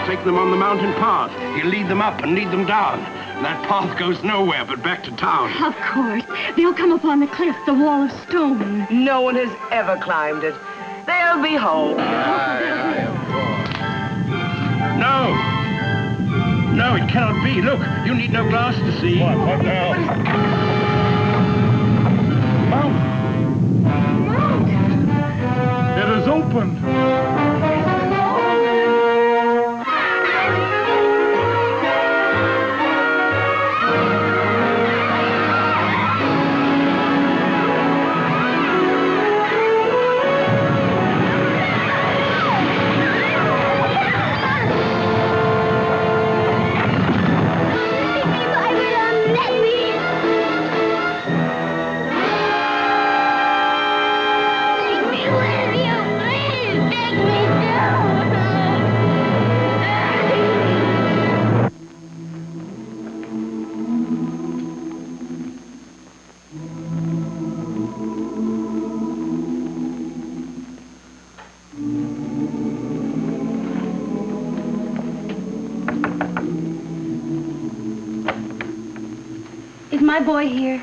Take them on the mountain path. He'll lead them up and lead them down. That path goes nowhere but back to town. Of course. They'll come upon the cliff, the wall of stone. No one has ever climbed it. They'll be home. No! No, it cannot be. Look, you need no glass to see. What now? It is opened. Is my boy here?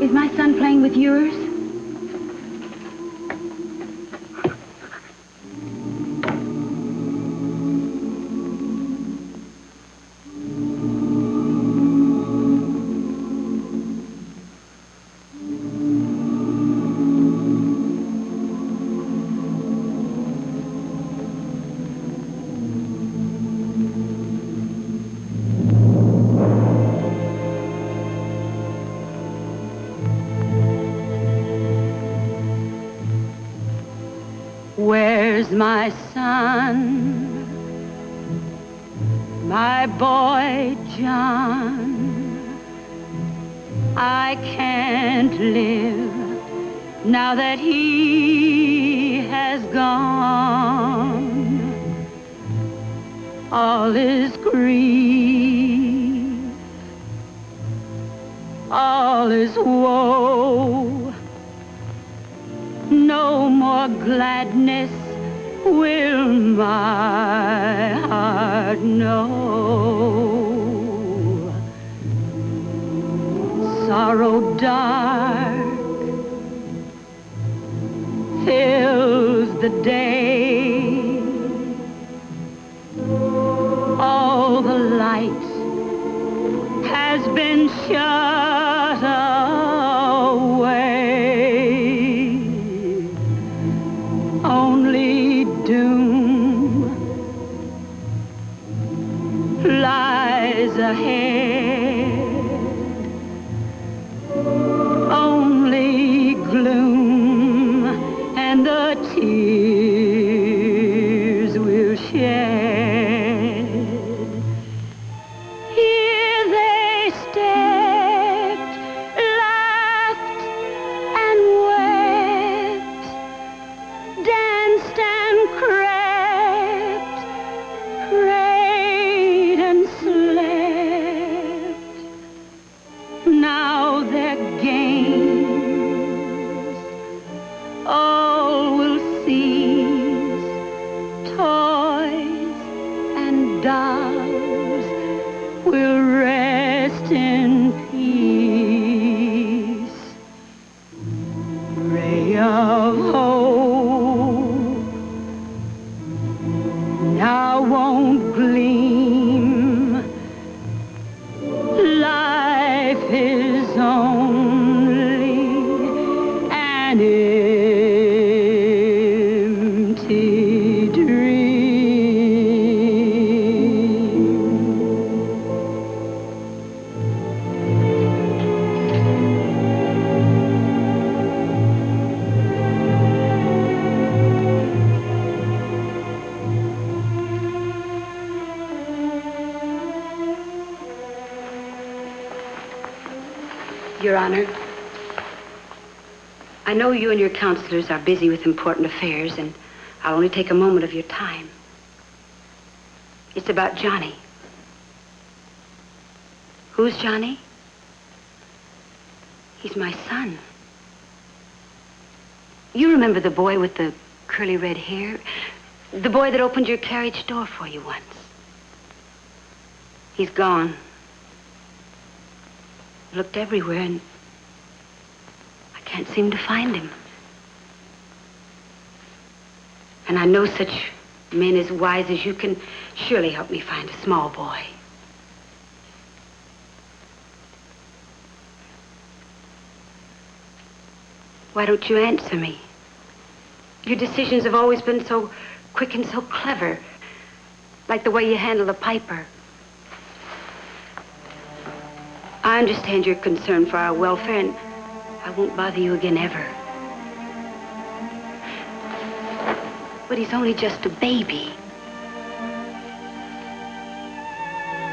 Is my son playing with yours? Where's my son, my boy John? I can't live now that he has gone. All is grief all is woe. No more gladness will my heart know. Sorrow dark fills the day. All the light has been shut away. Only doom lies ahead. Only gloom and the tears we'll shed. Here they stepped, laughed and wept, danced and crept, prayed and slept. Now their games all will cease, toys and dolls will rest in peace. Ray of hope now won't gleam. Life is only an empty dream. Your Honor, I know you and your counselors are busy with important affairs, and I'll only take a moment of your time. It's about Johnny. Who's Johnny? He's my son. You remember the boy with the curly red hair? The boy that opened your carriage door for you once. He's gone. Looked everywhere, and I can't seem to find him. And I know such men as wise as you can surely help me find a small boy. Why don't you answer me? Your decisions have always been so quick and so clever, like the way you handle the Piper. I understand your concern for our welfare, and I won't bother you again ever. But he's only just a baby.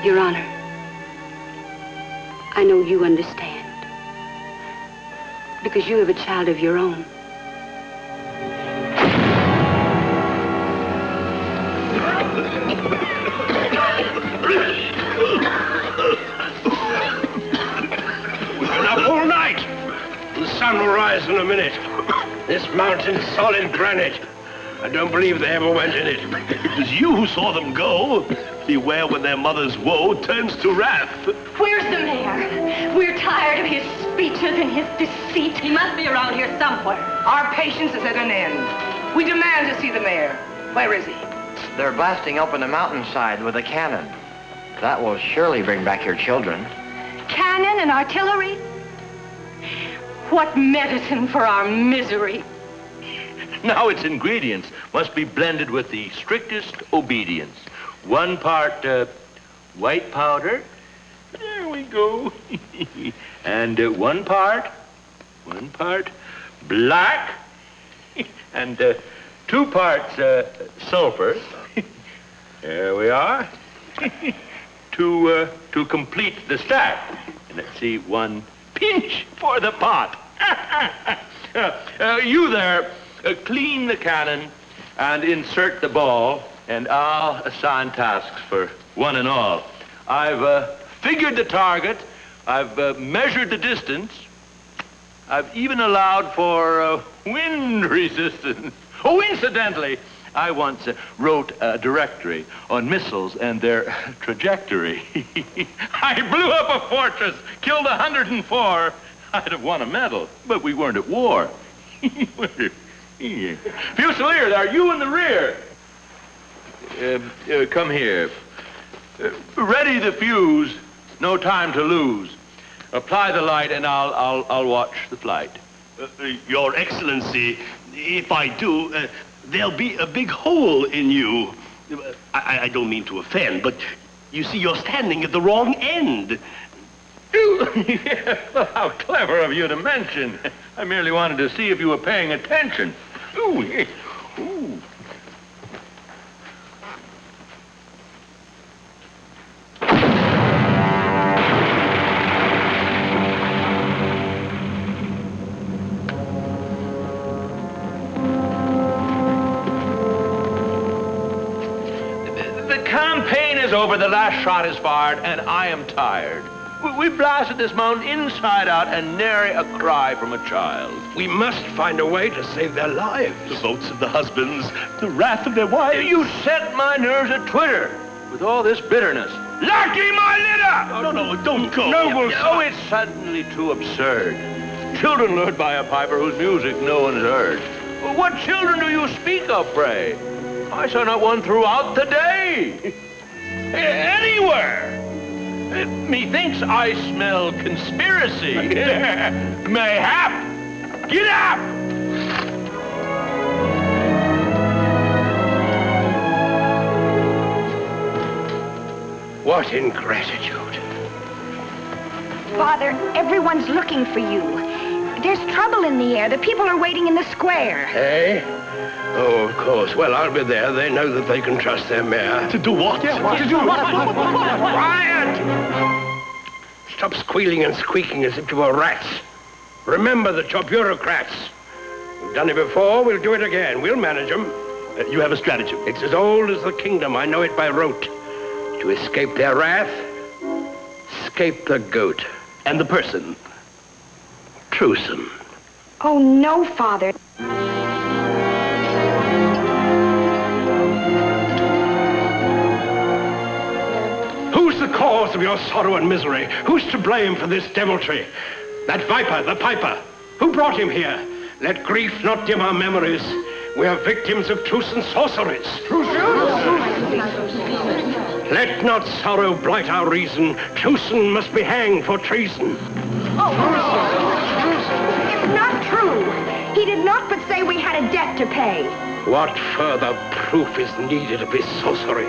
Your Honor, I know you understand, because you have a child of your own. We've been up all night. The sun will rise in a minute. This mountain's solid granite. I don't believe they ever went in it. It was you who saw them go. Beware when their mother's woe turns to wrath. Where's the mayor? We're tired of his speeches and his deceit. He must be around here somewhere. Our patience is at an end. We demand to see the mayor. Where is he? They're blasting up on the mountainside with a cannon. That will surely bring back your children. Cannon and artillery? What medicine for our misery. Now its ingredients must be blended with the strictest obedience. 1 part white powder. There we go. And 1 part black. And 2 parts sulfur. There we are. To complete the stack. And let's see, 1 pinch for the pot. You there, clean the cannon and insert the ball, and I'll assign tasks for one and all. I've figured the target, I've measured the distance, I've even allowed for wind resistance. Oh, incidentally, I once wrote a directory on missiles and their trajectory. I blew up a fortress, killed 104. I'd have won a medal, but we weren't at war. Fusilier, are you in the rear? Come here. Ready the fuse. No time to lose. Apply the light, and I'll watch the flight. Your Excellency, if I do, there'll be a big hole in you. I don't mean to offend, but you see, you're standing at the wrong end. Well, how clever of you to mention. I merely wanted to see if you were paying attention. Ooh, yeah. Ooh. The campaign is over, the last shot is fired, and I am tired. We blasted this mountain inside out and nary a cry from a child. We must find a way to save their lives. The votes of the husbands, the wrath of their wives. You set my nerves at Twitter with all this bitterness. Lucky my litter! No, don't go. Noble, oh, it's suddenly too absurd. Children lured by a piper whose music no one has heard. Well, what children do you speak of, pray? I saw not one throughout the day. Anywhere. Methinks I smell conspiracy. Mayhap. Get up! What ingratitude. Father, everyone's looking for you. There's trouble in the air. The people are waiting in the square. Hey? Oh, of course. Well, I'll be there. They know that they can trust their mare. To do what? To do what? Quiet! Stop squealing and squeaking as if you were rats. Remember that you're bureaucrats. We've done it before. We'll do it again. We'll manage them. You have a stratagem. It's as old as the kingdom. I know it by rote. To escape their wrath, escape the goat. And the person? Truson. Oh, no, Father. Who's the cause of your sorrow and misery? Who's to blame for this deviltry? That viper, the piper. Who brought him here? Let grief not dim our memories. We are victims of truce and sorceries. Let not sorrow blight our reason. Truson must be hanged for treason. It's not true. He did not but say we had a debt to pay. What further proof is needed of his sorcery?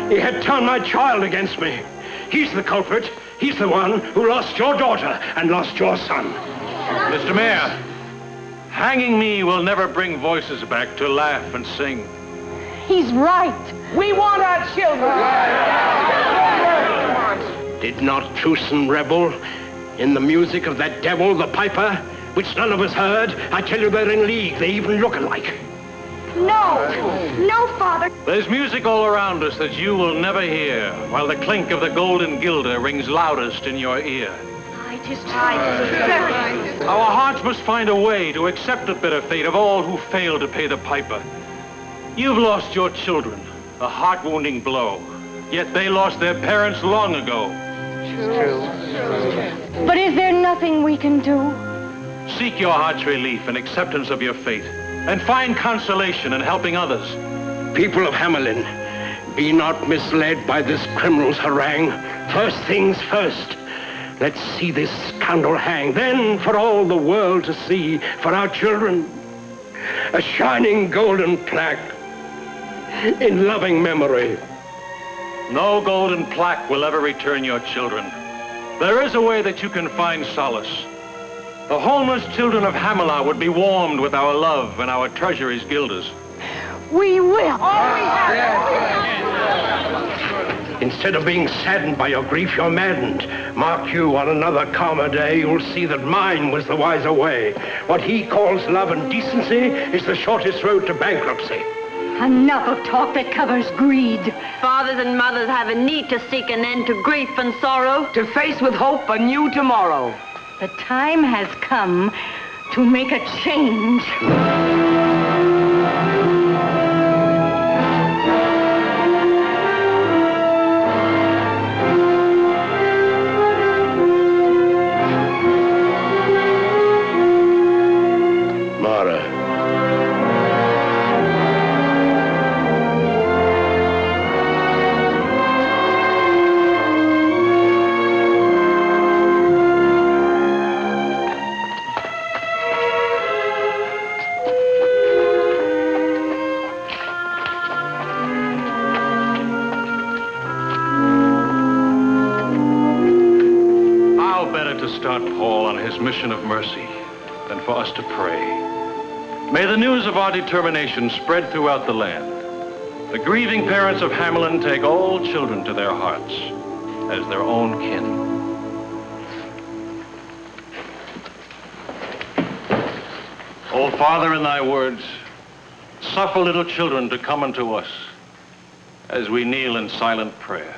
He had turned my child against me. He's the culprit. He's the one who lost your daughter and lost your son. Mr. Mayor, hanging me will never bring voices back to laugh and sing. He's right. We want our children. Did not Truson rebel in the music of that devil, the piper, which none of us heard? I tell you, they're in league. They even look alike. No, Father. There's music all around us that you will never hear, while the clink of the golden guilder rings loudest in your ear. Our hearts must find a way to accept the bitter fate of all who fail to pay the piper. You've lost your children, a heart-wounding blow, yet they lost their parents long ago. True. But is there nothing we can do? Seek your heart's relief and acceptance of your fate, and find consolation in helping others. People of Hamelin, be not misled by this criminal's harangue. First things first. Let's see this scoundrel hang. Then, for all the world to see, for our children, a shining golden plaque in loving memory. No golden plaque will ever return your children. There is a way that you can find solace. The homeless children of Hamelin would be warmed with our love and our treasuries guilders. We will. Instead of being saddened by your grief, you're maddened. Mark you, on another calmer day, you'll see that mine was the wiser way. What he calls love and decency is the shortest road to bankruptcy. Enough of talk that covers greed. Fathers and mothers have a need to seek an end to grief and sorrow. To face with hope a new tomorrow. The time has come to make a change. Mara. How better to start Paul on his mission of mercy than for us to pray. May the news of our determination spread throughout the land. The grieving parents of Hamelin take all children to their hearts as their own kin. O Father, in thy words, suffer little children to come unto us as we kneel in silent prayer.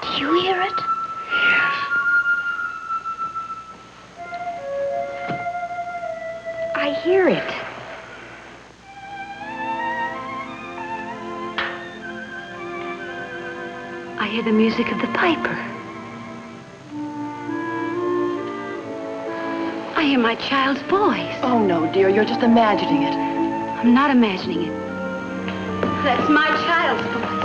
Do you hear it? I hear it. I hear the music of the piper. I hear my child's voice. Oh, no, dear, you're just imagining it. I'm not imagining it. That's my child's voice.